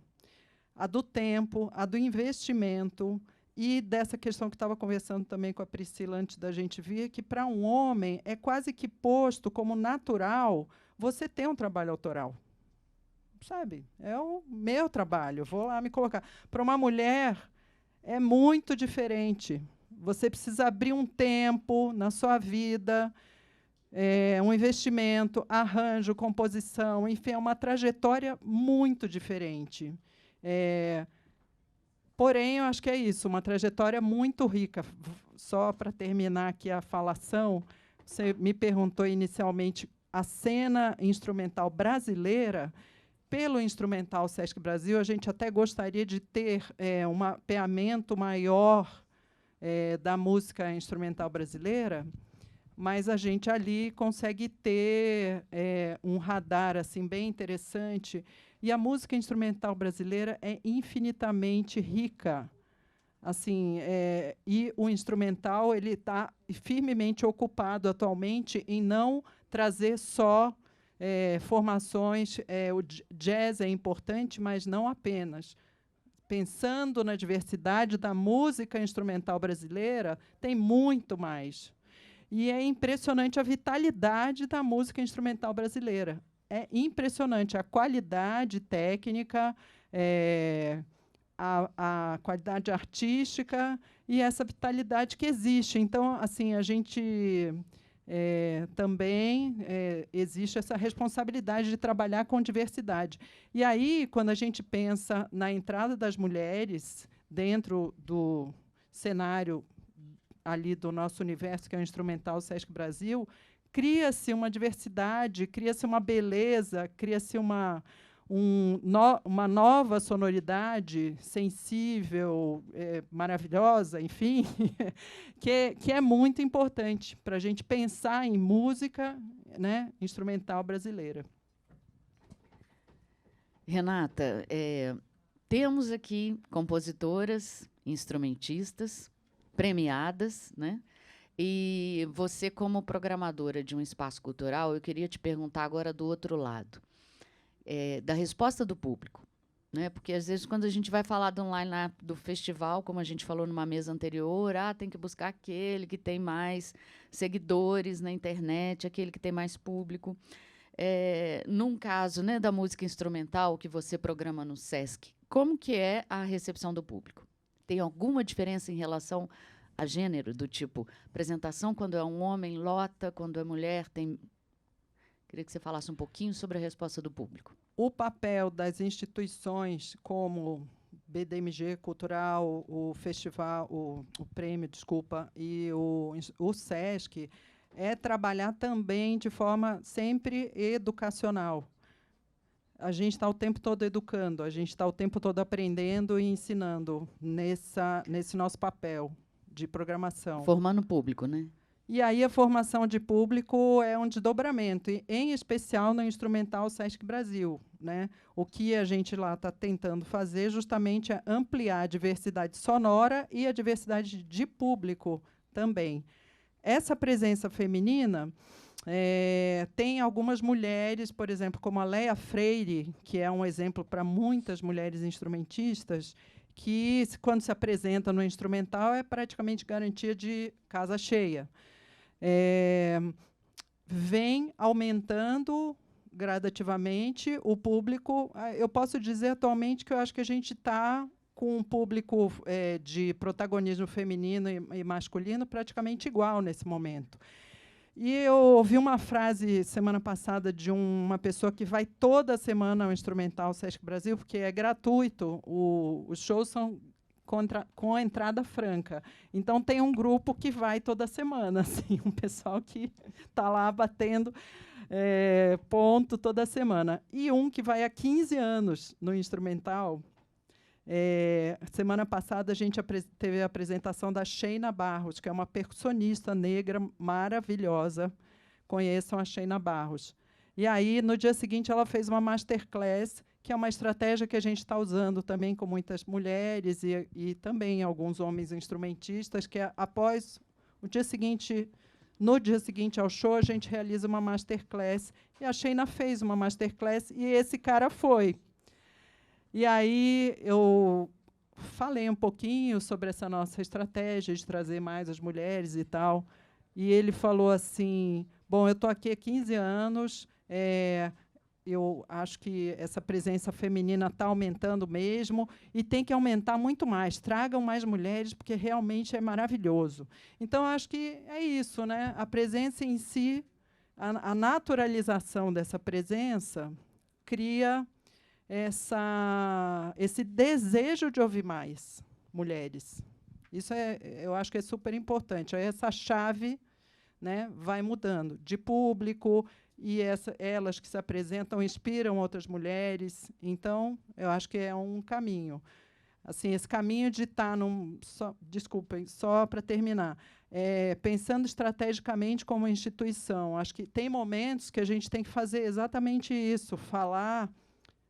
A do tempo, a do investimento, e dessa questão que estava conversando também com a Priscila antes da gente vir, que, para um homem, é quase que posto como natural você ter um trabalho autoral. Sabe? É o meu trabalho, vou lá me colocar. Para uma mulher, é muito diferente. Você precisa abrir um tempo na sua vida, um investimento, arranjo, composição, enfim, é uma trajetória muito diferente. Porém, eu acho que é isso, uma trajetória muito rica. Só para terminar aqui a falação, você me perguntou inicialmente a cena instrumental brasileira, pelo Instrumental Sesc Brasil, a gente até gostaria de ter um mapeamento maior da música instrumental brasileira, mas a gente ali consegue ter um radar assim bem interessante. E a música instrumental brasileira é infinitamente rica. Assim, e o instrumental ele está firmemente ocupado atualmente em não trazer só formações. O jazz é importante, mas não apenas. Pensando na diversidade da música instrumental brasileira, tem muito mais. E é impressionante a vitalidade da música instrumental brasileira. É impressionante a qualidade técnica, a qualidade artística e essa vitalidade que existe. Então, assim, a gente também existe essa responsabilidade de trabalhar com diversidade. E aí, quando a gente pensa na entrada das mulheres dentro do cenário ali do nosso universo, que é o Instrumental Sesc Brasil, cria-se uma diversidade, cria-se uma beleza, cria-se uma nova sonoridade sensível, maravilhosa, enfim, que é muito importante para a gente pensar em música, né, instrumental brasileira. Renata, temos aqui compositoras, instrumentistas, premiadas, né? E você, como programadora de um espaço cultural, eu queria te perguntar agora do outro lado, da resposta do público, né? Porque às vezes quando a gente vai falar do line-up do festival, como a gente falou numa mesa anterior, tem que buscar aquele que tem mais seguidores na internet, aquele que tem mais público. Num caso, né, da música instrumental que você programa no Sesc, como que é a recepção do público? Tem alguma diferença em relação a gênero, do tipo, apresentação quando é um homem lota, quando é mulher tem... Queria que você falasse um pouquinho sobre a resposta do público. O papel das instituições como BDMG Cultural, o festival, o prêmio, desculpa, e o Sesc, é trabalhar também de forma sempre educacional. A gente está o tempo todo educando, a gente está o tempo todo aprendendo e ensinando nesse nosso papel de programação. Formando o público, né? E aí a formação de público é um desdobramento, e, em especial no Instrumental Sesc Brasil, né? O que a gente lá está tentando fazer justamente é ampliar a diversidade sonora e a diversidade de público também. Essa presença feminina tem algumas mulheres, por exemplo, como a Leia Freire, que é um exemplo para muitas mulheres instrumentistas, que, quando se apresenta no instrumental, é praticamente garantia de casa cheia. Vem aumentando gradativamente o público. Eu posso dizer atualmente que eu acho que a gente está com um público de protagonismo feminino e masculino praticamente igual nesse momento. E eu ouvi uma frase semana passada de uma pessoa que vai toda semana ao Instrumental Sesc Brasil, porque é gratuito, os shows são com a entrada franca. Então, tem um grupo que vai toda semana, assim, um pessoal que está lá batendo ponto toda semana. E um que vai há 15 anos no Instrumental. Semana passada, a gente teve a apresentação da Sheina Barros, que é uma percussionista negra maravilhosa. Conheçam a Sheina Barros. E aí, no dia seguinte, ela fez uma masterclass, que é uma estratégia que a gente está usando também com muitas mulheres e também alguns homens instrumentistas, que após o dia seguinte, no dia seguinte ao show, a gente realiza uma masterclass. E a Sheina fez uma masterclass e esse cara foi. E aí eu falei um pouquinho sobre essa nossa estratégia de trazer mais as mulheres e tal. E ele falou assim, bom, eu estou aqui há 15 anos, eu acho que essa presença feminina está aumentando mesmo e tem que aumentar muito mais. Tragam mais mulheres, porque realmente é maravilhoso. Então, acho que é isso, né? A presença em si, a naturalização dessa presença cria esse desejo de ouvir mais mulheres. Isso eu acho que é super importante. Aí essa chave, né, vai mudando de público e elas que se apresentam inspiram outras mulheres. Então, eu acho que é um caminho. Assim, esse caminho de estar desculpem, só para terminar, pensando estrategicamente como instituição. Acho que tem momentos que a gente tem que fazer exatamente isso, falar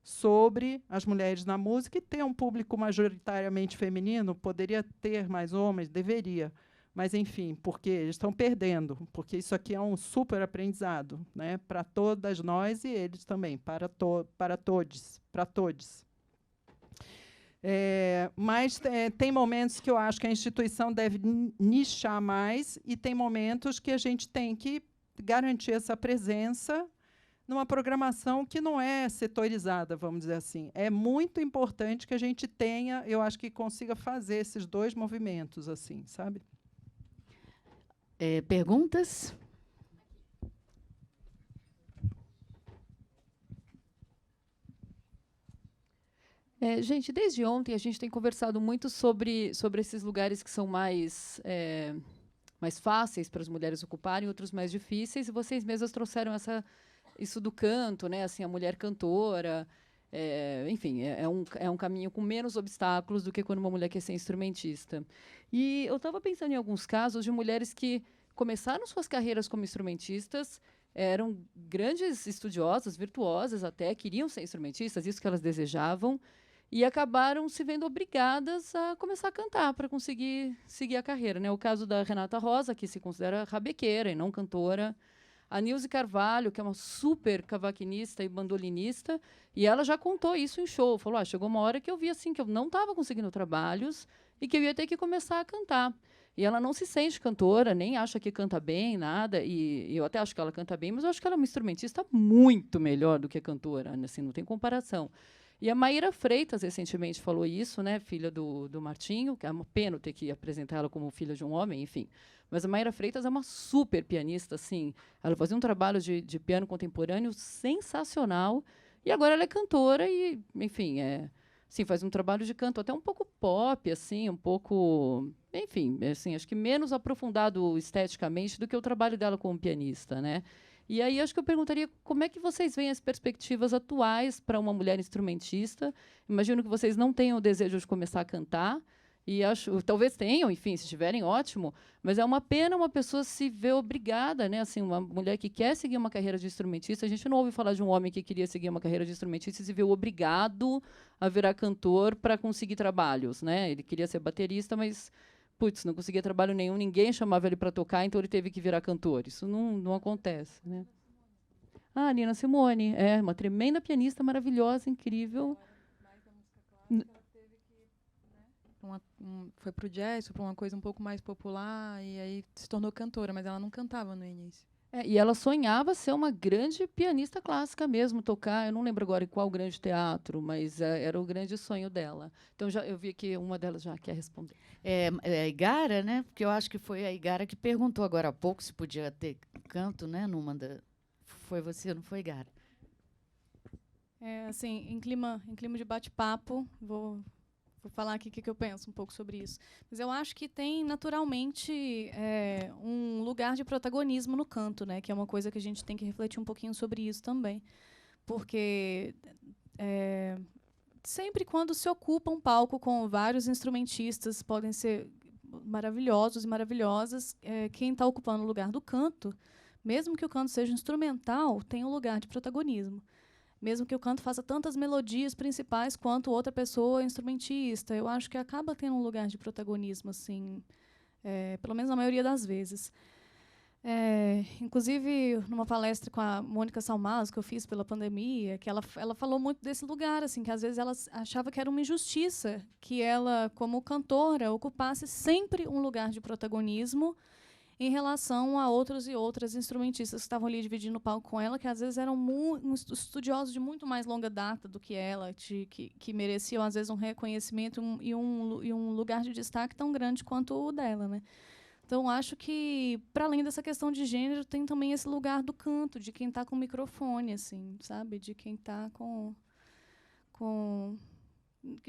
sobre as mulheres na música e ter um público majoritariamente feminino. Poderia ter mais homens, deveria. Mas, enfim, porque eles estão perdendo, porque isso aqui é um super aprendizado, né, para todas nós e eles também, para todos. Mas tem momentos que eu acho que a instituição deve nichar mais e tem momentos que a gente tem que garantir essa presença numa programação que não é setorizada, vamos dizer assim. É muito importante que a gente tenha, eu acho que consiga fazer esses dois movimentos, assim, sabe? Perguntas? Gente, desde ontem a gente tem conversado muito sobre esses lugares que são mais fáceis para as mulheres ocuparem, outros mais difíceis, e vocês mesmas trouxeram isso do canto, né? Assim, a mulher cantora, enfim, é um caminho com menos obstáculos do que quando uma mulher quer ser instrumentista. E eu estava pensando em alguns casos de mulheres que começaram suas carreiras como instrumentistas, eram grandes estudiosas, virtuosas até, queriam ser instrumentistas, isso que elas desejavam, e acabaram se vendo obrigadas a começar a cantar para conseguir seguir a carreira, né? O caso da Renata Rosa, que se considera rabequeira e não cantora, a Nilce Carvalho, que é uma super cavaquinista e bandolinista, e ela já contou isso em show, falou, chegou uma hora que eu vi assim que eu não estava conseguindo trabalhos e que eu ia ter que começar a cantar. E ela não se sente cantora, nem acha que canta bem, nada, e eu até acho que ela canta bem, mas eu acho que ela é uma instrumentista muito melhor do que cantora, assim, não tem comparação. E a Maíra Freitas recentemente falou isso, né, filha do Martinho, que é uma pena ter que apresentar ela como filha de um homem, enfim. Mas a Maíra Freitas é uma super pianista, assim. Ela fazia um trabalho de piano contemporâneo sensacional, e agora ela é cantora e, enfim, assim, faz um trabalho de canto até um pouco pop, assim, um pouco, enfim, assim, acho que menos aprofundado esteticamente do que o trabalho dela como pianista, né? E aí acho que eu perguntaria como é que vocês veem as perspectivas atuais para uma mulher instrumentista. Imagino que vocês não tenham o desejo de começar a cantar, e talvez tenham, enfim, se tiverem, ótimo, mas é uma pena uma pessoa se ver obrigada, né? Assim, uma mulher que quer seguir uma carreira de instrumentista, a gente não ouve falar de um homem que queria seguir uma carreira de instrumentista e se viu obrigado a virar cantor para conseguir trabalhos, né? Ele queria ser baterista, mas não conseguia trabalho nenhum, ninguém chamava ele para tocar, então ele teve que virar cantor. Isso não acontece, né? Nina Simone, uma tremenda pianista, maravilhosa, incrível. Foi pro jazz, foi para uma coisa um pouco mais popular, e aí se tornou cantora, mas ela não cantava no início. E ela sonhava ser uma grande pianista clássica mesmo, tocar, eu não lembro agora em qual grande teatro, mas era o grande sonho dela. Então, eu vi que uma delas já quer responder. É a Igara, né? Porque eu acho que foi a Igara que perguntou agora há pouco se podia ter canto, né? Foi você, não foi, Igara? Assim, em clima de bate-papo, vou falar aqui o que eu penso um pouco sobre isso. Mas eu acho que tem, naturalmente, um lugar de protagonismo no canto, né? Que é uma coisa que a gente tem que refletir um pouquinho sobre isso também. Porque sempre quando se ocupa um palco com vários instrumentistas, podem ser maravilhosos e maravilhosas, quem está ocupando o lugar do canto, mesmo que o canto seja instrumental, tem um lugar de protagonismo. Mesmo que o canto faça tantas melodias principais quanto outra pessoa instrumentista, eu acho que acaba tendo um lugar de protagonismo, assim, pelo menos na maioria das vezes. Inclusive, numa palestra com a Mônica Salmazo, que eu fiz pela pandemia, que ela falou muito desse lugar, assim, que às vezes ela achava que era uma injustiça que ela, como cantora, ocupasse sempre um lugar de protagonismo em relação a outros e outras instrumentistas que estavam ali dividindo o palco com ela, que às vezes eram estudiosos de muito mais longa data do que ela, que mereciam, às vezes, um reconhecimento e um lugar de destaque tão grande quanto o dela, né? Então, acho que, para além dessa questão de gênero, tem também esse lugar do canto, de quem está com o microfone, assim, sabe? De quem está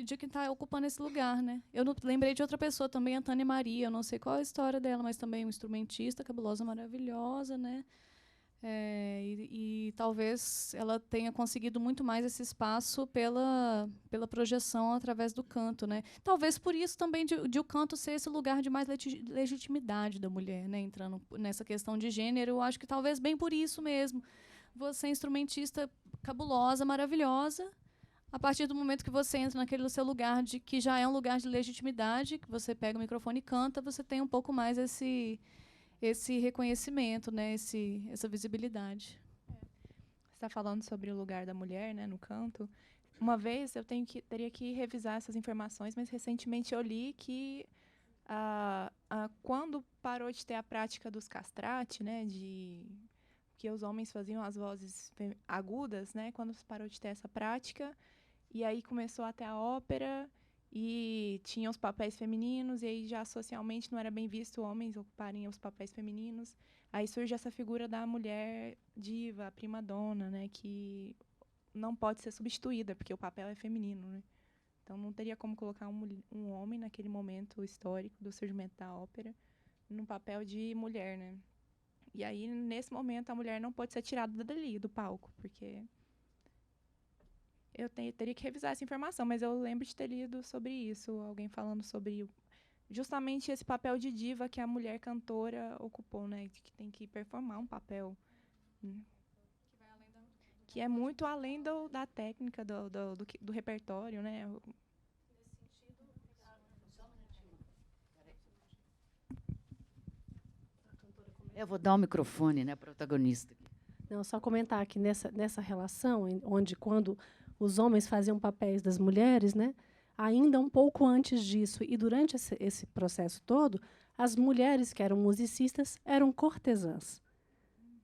de quem está ocupando esse lugar, né? Eu lembrei de outra pessoa também, a Tânia Maria, eu não sei qual é a história dela, mas também uma instrumentista, cabulosa, maravilhosa, né? E talvez ela tenha conseguido muito mais esse espaço pela projeção através do canto, né? Talvez por isso também de o canto ser esse lugar de mais legitimidade da mulher, né? Entrando nessa questão de gênero, eu acho que talvez bem por isso mesmo. Você é instrumentista cabulosa, maravilhosa. A partir do momento que você entra naquele seu lugar que já é um lugar de legitimidade, que você pega o microfone e canta, você tem um pouco mais esse reconhecimento, né? Essa visibilidade. Você está falando sobre o lugar da mulher, né, no canto. Uma vez eu teria que revisar essas informações, mas recentemente eu li que quando parou de ter a prática dos castrati, né, que os homens faziam as vozes agudas, né, quando parou de ter essa prática, e aí começou até a ópera, e tinha os papéis femininos, e aí já socialmente não era bem visto homens ocuparem os papéis femininos. Aí surge essa figura da mulher diva, a prima-dona, né, que não pode ser substituída, porque o papel é feminino, né? Então não teria como colocar um homem naquele momento histórico do surgimento da ópera num papel de mulher, né? E aí, nesse momento, a mulher não pode ser tirada dali, do palco, porque eu teria que revisar essa informação, mas eu lembro de ter lido sobre isso, alguém falando sobre justamente esse papel de diva que a mulher cantora ocupou, né? Que tem que performar um papel, né? Que é muito além da técnica, do repertório, né? Eu vou dar o microfone, né, protagonista. Não, só comentar que nessa relação, onde quando os homens faziam papéis das mulheres, né, ainda um pouco antes disso e durante esse processo todo, as mulheres que eram musicistas eram cortesãs,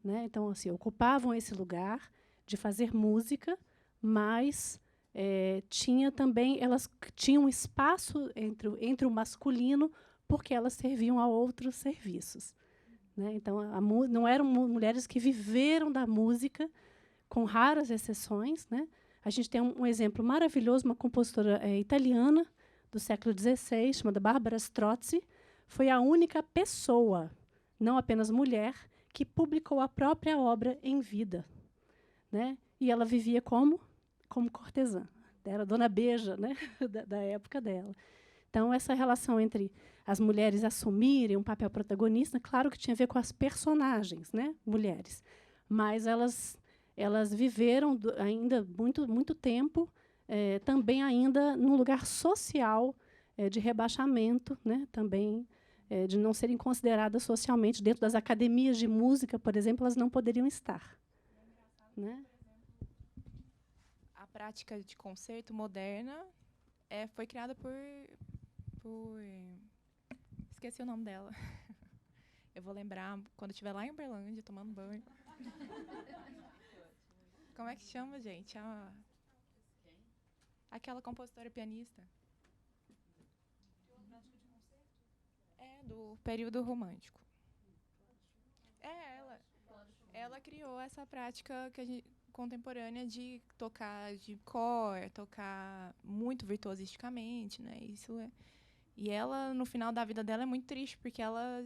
né? Então, assim, ocupavam esse lugar de fazer música, mas elas tinham um espaço entre o masculino porque elas serviam a outros serviços, né? Então, não eram mulheres que viveram da música, com raras exceções, né? A gente tem um exemplo maravilhoso, uma compositora italiana do século XVI, chamada Barbara Strozzi, foi a única pessoa, não apenas mulher, que publicou a própria obra em vida, né? E ela vivia como cortesã. Era Dona Beija, né? da época dela. Então, essa relação entre as mulheres assumirem um papel protagonista, claro que tinha a ver com as personagens, né, mulheres, mas elas viveram ainda muito tempo, também ainda num lugar social de rebaixamento, né, também de não serem consideradas socialmente. Dentro das academias de música, por exemplo, elas não poderiam estar, né? A prática de concerto moderna foi criada por esqueci o nome dela. Eu vou lembrar quando estiver lá em Uberlândia, tomando banho. Como é que chama, gente? Aquela compositora pianista. Do período romântico. Ela criou essa prática contemporânea de tocar de cor, tocar muito virtuosisticamente, né? E ela, no final da vida dela, é muito triste, porque ela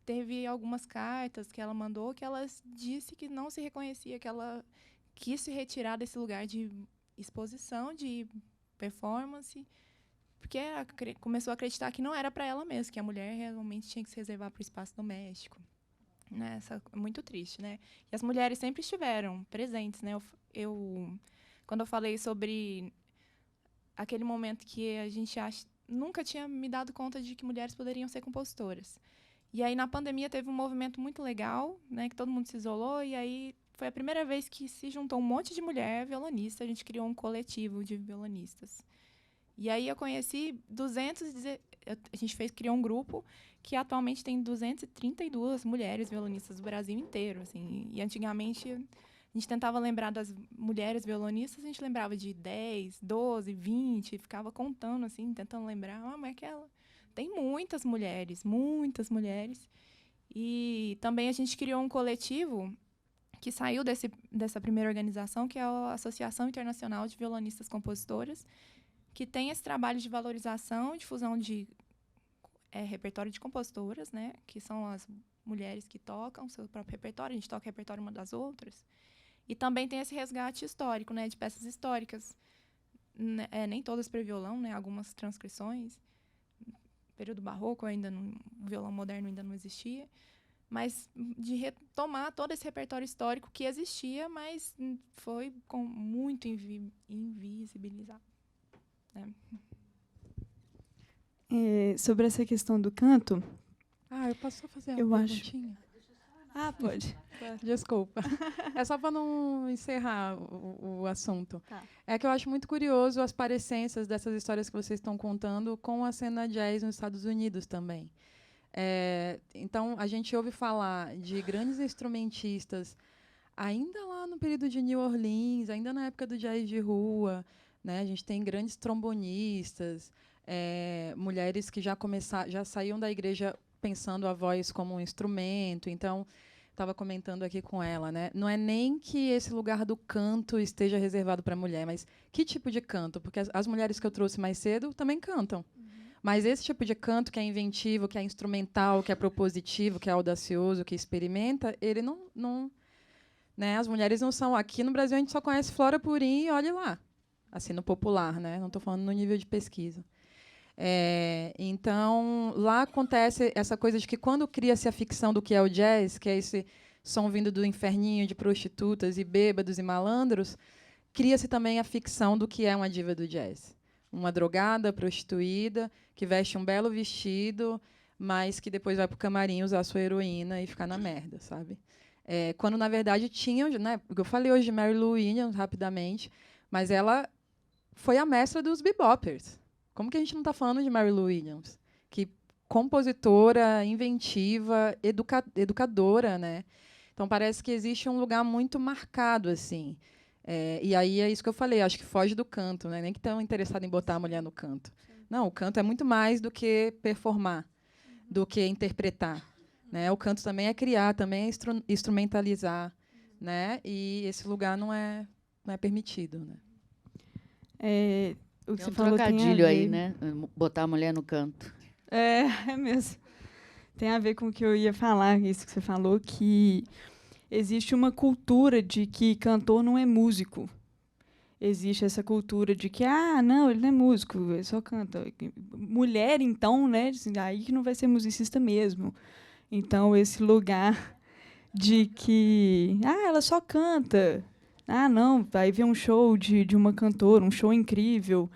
teve algumas cartas que ela mandou que ela disse que não se reconhecia, que ela quis se retirar desse lugar de exposição, de performance, porque começou a acreditar que não era para ela mesma, que a mulher realmente tinha que se reservar para o espaço doméstico. Né? Muito triste, né? E as mulheres sempre estiveram presentes, né? Quando eu falei sobre aquele momento que a gente nunca tinha me dado conta de que mulheres poderiam ser compositoras. E aí, na pandemia, teve um movimento muito legal, né, que todo mundo se isolou, e aí foi a primeira vez que se juntou um monte de mulher violonista, a gente criou um coletivo de violonistas. E aí eu conheci a gente criou um grupo que atualmente tem 232 mulheres violonistas do Brasil inteiro, assim, e antigamente a gente tentava lembrar das mulheres violonistas, a gente lembrava de 10, 12, 20, ficava contando, assim, tentando lembrar. Mas aquela... Tem muitas mulheres. E também a gente criou um coletivo que saiu dessa primeira organização, que é a Associação Internacional de Violonistas Compositoras, que tem esse trabalho de valorização, difusão de repertório de compositoras, né, que são as mulheres que tocam seu próprio repertório, a gente toca repertório uma das outras. E também tem esse resgate histórico, né, de peças históricas, nem todas para violão, né, algumas transcrições. Período barroco, o violão moderno ainda não existia, mas de retomar todo esse repertório histórico que existia, mas foi muito invisibilizado. Né? Sobre essa questão do canto, Eu posso só fazer uma eu perguntinha? pode. Desculpa. É só para não encerrar o assunto. Tá. É que eu acho muito curioso as parecências dessas histórias que vocês estão contando com a cena jazz nos Estados Unidos também. Então, a gente ouve falar de grandes instrumentistas ainda lá no período de New Orleans, ainda na época do jazz de rua, né? A gente tem grandes trombonistas, mulheres que já saíam da igreja pensando a voz como um instrumento. Então, estava comentando aqui com ela, né? Não é nem que esse lugar do canto esteja reservado para a mulher, mas que tipo de canto? Porque as mulheres que eu trouxe mais cedo também cantam. Mas esse tipo de canto que é inventivo, que é instrumental, que é propositivo, que é audacioso, que experimenta, ele não né? As mulheres não são... Aqui no Brasil a gente só conhece Flora Purim e olhe lá. Assim, no popular, né? Não estou falando no nível de pesquisa. Então, lá acontece essa coisa de que quando cria-se a ficção do que é o jazz, que é esse som vindo do inferninho de prostitutas e bêbados e malandros, cria-se também a ficção do que é uma diva do jazz. Uma drogada, prostituída, que veste um belo vestido, mas que depois vai para o camarim usar a sua heroína e ficar na merda, sabe? Quando, na verdade, tinham... Né, eu falei hoje de Mary Lou Williams, rapidamente, mas ela foi a mestra dos beboppers. Como que a gente não está falando de Mary Lou Williams? Que compositora, inventiva, educadora, né? Então, parece que existe um lugar muito marcado, assim. E aí é isso que eu falei, acho que foge do canto, né? Nem que estão interessados em botar a mulher no canto. Não, o canto é muito mais do que performar, do que interpretar. Né? O canto também é criar, também é instrumentalizar. Né? E esse lugar não é permitido. Né? Tem O que você um falou trocadilho aí, né? Botar a mulher no canto. É mesmo. Tem a ver com o que eu ia falar, isso que você falou, que existe uma cultura de que cantor não é músico. Existe essa cultura de que, não, ele não é músico, ele só canta. Mulher, então, né? Aí que não vai ser musicista mesmo. Então, esse lugar de que, ela só canta. Não, vai ver um show de uma cantora, um show incrível.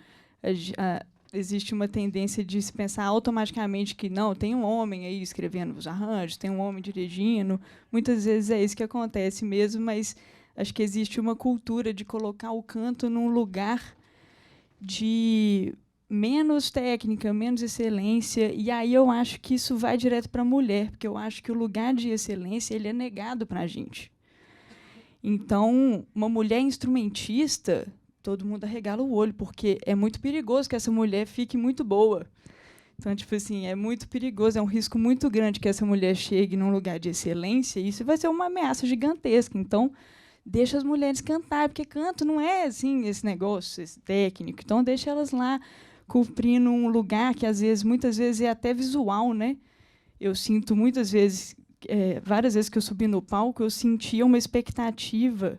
Existe uma tendência de se pensar automaticamente que não, tem um homem aí escrevendo os arranjos, tem um homem dirigindo. Muitas vezes é isso que acontece mesmo, mas acho que existe uma cultura de colocar o canto num lugar de menos técnica, menos excelência, e aí eu acho que isso vai direto para a mulher, porque eu acho que o lugar de excelência ele é negado para a gente. Então, uma mulher instrumentista, todo mundo arregala o olho, porque é muito perigoso que essa mulher fique muito boa. Então, tipo assim, é muito perigoso, é um risco muito grande que essa mulher chegue num lugar de excelência, e isso vai ser uma ameaça gigantesca. Então, deixa as mulheres cantar, porque canto não é assim esse negócio, esse técnico. Então, deixa elas lá cumprindo um lugar que, muitas vezes, é até visual, né? Eu sinto muitas vezes, várias vezes que eu subi no palco, eu sentia uma expectativa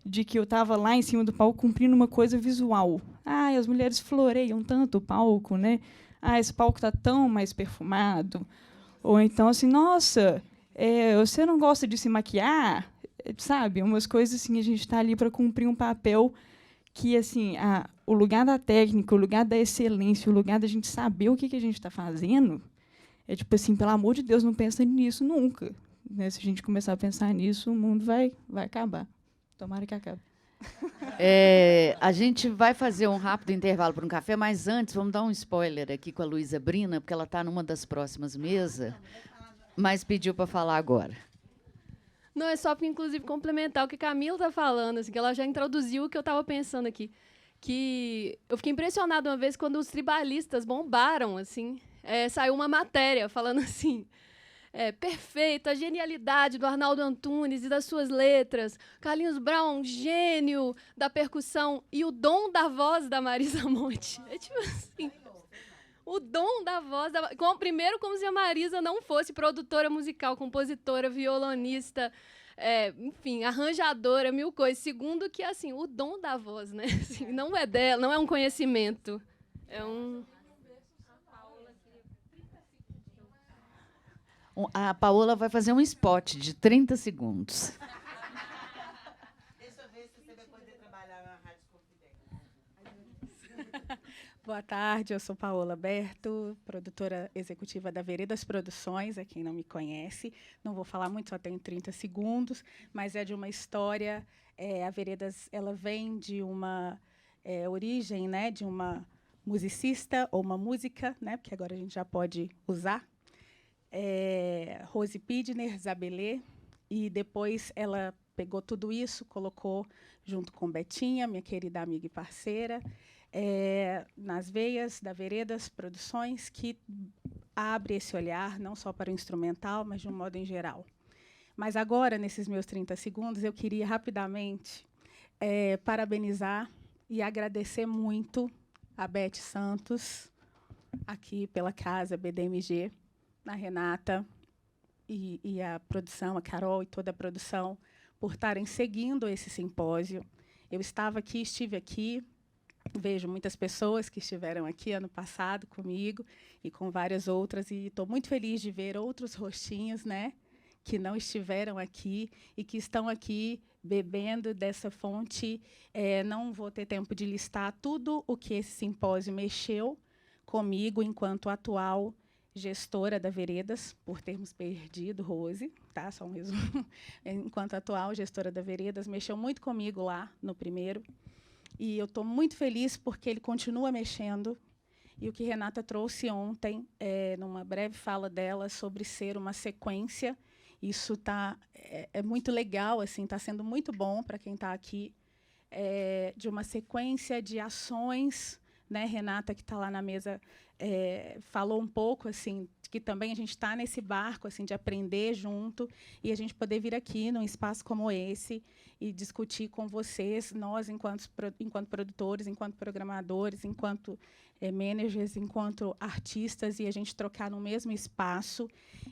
de que eu estava lá em cima do palco cumprindo uma coisa visual. As mulheres floreiam tanto o palco, né? Esse palco está tão mais perfumado. Ou então, assim, nossa, você não gosta de se maquiar? Sabe? Umas coisas assim, a gente está ali para cumprir um papel que, assim, o lugar da técnica, o lugar da excelência, o lugar da gente saber o que a gente está fazendo, é tipo assim, pelo amor de Deus, não pensa nisso nunca. Né? Se a gente começar a pensar nisso, o mundo vai acabar. Tomara que acabe. A gente vai fazer um rápido intervalo para um café, mas antes vamos dar um spoiler aqui com a Luísa Brina, porque ela está numa das próximas mesas, mas pediu para falar agora. Não, é só para, inclusive, complementar o que a Camila está falando, assim, que ela já introduziu o que eu estava pensando aqui. Que eu fiquei impressionada uma vez quando os tribalistas bombaram, assim, saiu uma matéria falando assim, perfeito, a genialidade do Arnaldo Antunes e das suas letras, Carlinhos Brown, gênio da percussão, e o dom da voz da Marisa Monte. É tipo assim, o dom da voz. Primeiro, como se a Marisa não fosse produtora musical, compositora, violonista, enfim, arranjadora, mil coisas. Segundo, que assim, o dom da voz, né? Assim, não é dela, não é um conhecimento. É um... A Paola vai fazer um spot de 30 segundos. Deixa eu ver se você vai poder trabalhar na Rádio Confidência. Boa tarde, eu sou Paola Berto, produtora executiva da Veredas Produções, a quem não me conhece. Não vou falar muito, só tenho 30 segundos, mas é de uma história. A Veredas ela vem de uma origem, né, de uma musicista ou uma música, né, porque agora a gente já pode usar, Rose Pidner Zabelê, e depois ela pegou tudo isso, colocou junto com Betinha, minha querida amiga e parceira, nas veias da Veredas Produções, que abre esse olhar não só para o instrumental, mas de um modo em geral. Mas agora, nesses meus 30 segundos, eu queria rapidamente parabenizar e agradecer muito a Beth Santos, aqui pela casa BDMG, a Renata e a produção, a Carol e toda a produção, por estarem seguindo esse simpósio. Eu estive aqui, vejo muitas pessoas que estiveram aqui ano passado comigo e com várias outras, e estou muito feliz de ver outros rostinhos, né, que não estiveram aqui e que estão aqui bebendo dessa fonte. Não vou ter tempo de listar tudo o que esse simpósio mexeu comigo enquanto atual gestora da Veredas, por termos perdido Rose, tá? Só um resumo. Enquanto atual gestora da Veredas, mexeu muito comigo lá no primeiro. E eu estou muito feliz porque ele continua mexendo. E o que Renata trouxe ontem, numa breve fala dela, sobre ser uma sequência, isso é muito legal, assim, está sendo muito bom para quem está aqui, de uma sequência de ações, né? Renata, que está lá na mesa, falou um pouco, assim, que também a gente está nesse barco, assim, de aprender junto e a gente poder vir aqui num espaço como esse e discutir com vocês, nós enquanto produtores, enquanto programadores, enquanto managers, enquanto artistas, e a gente trocar no mesmo espaço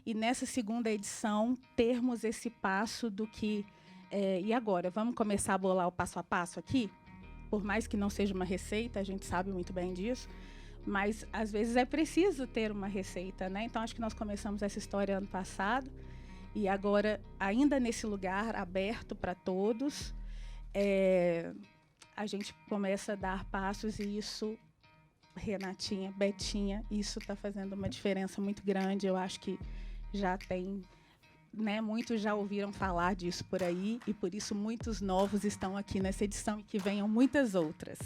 e nessa segunda edição termos esse passo do que e agora vamos começar a bolar o passo a passo aqui, por mais que não seja uma receita, a gente sabe muito bem disso. Mas, às vezes, é preciso ter uma receita, né? Então, acho que nós começamos essa história ano passado e agora, ainda nesse lugar aberto para todos, a gente começa a dar passos e isso, Renatinha, Betinha, isso está fazendo uma diferença muito grande. Eu acho que já tem, né, muitos já ouviram falar disso por aí e, por isso, muitos novos estão aqui nessa edição e que venham muitas outras.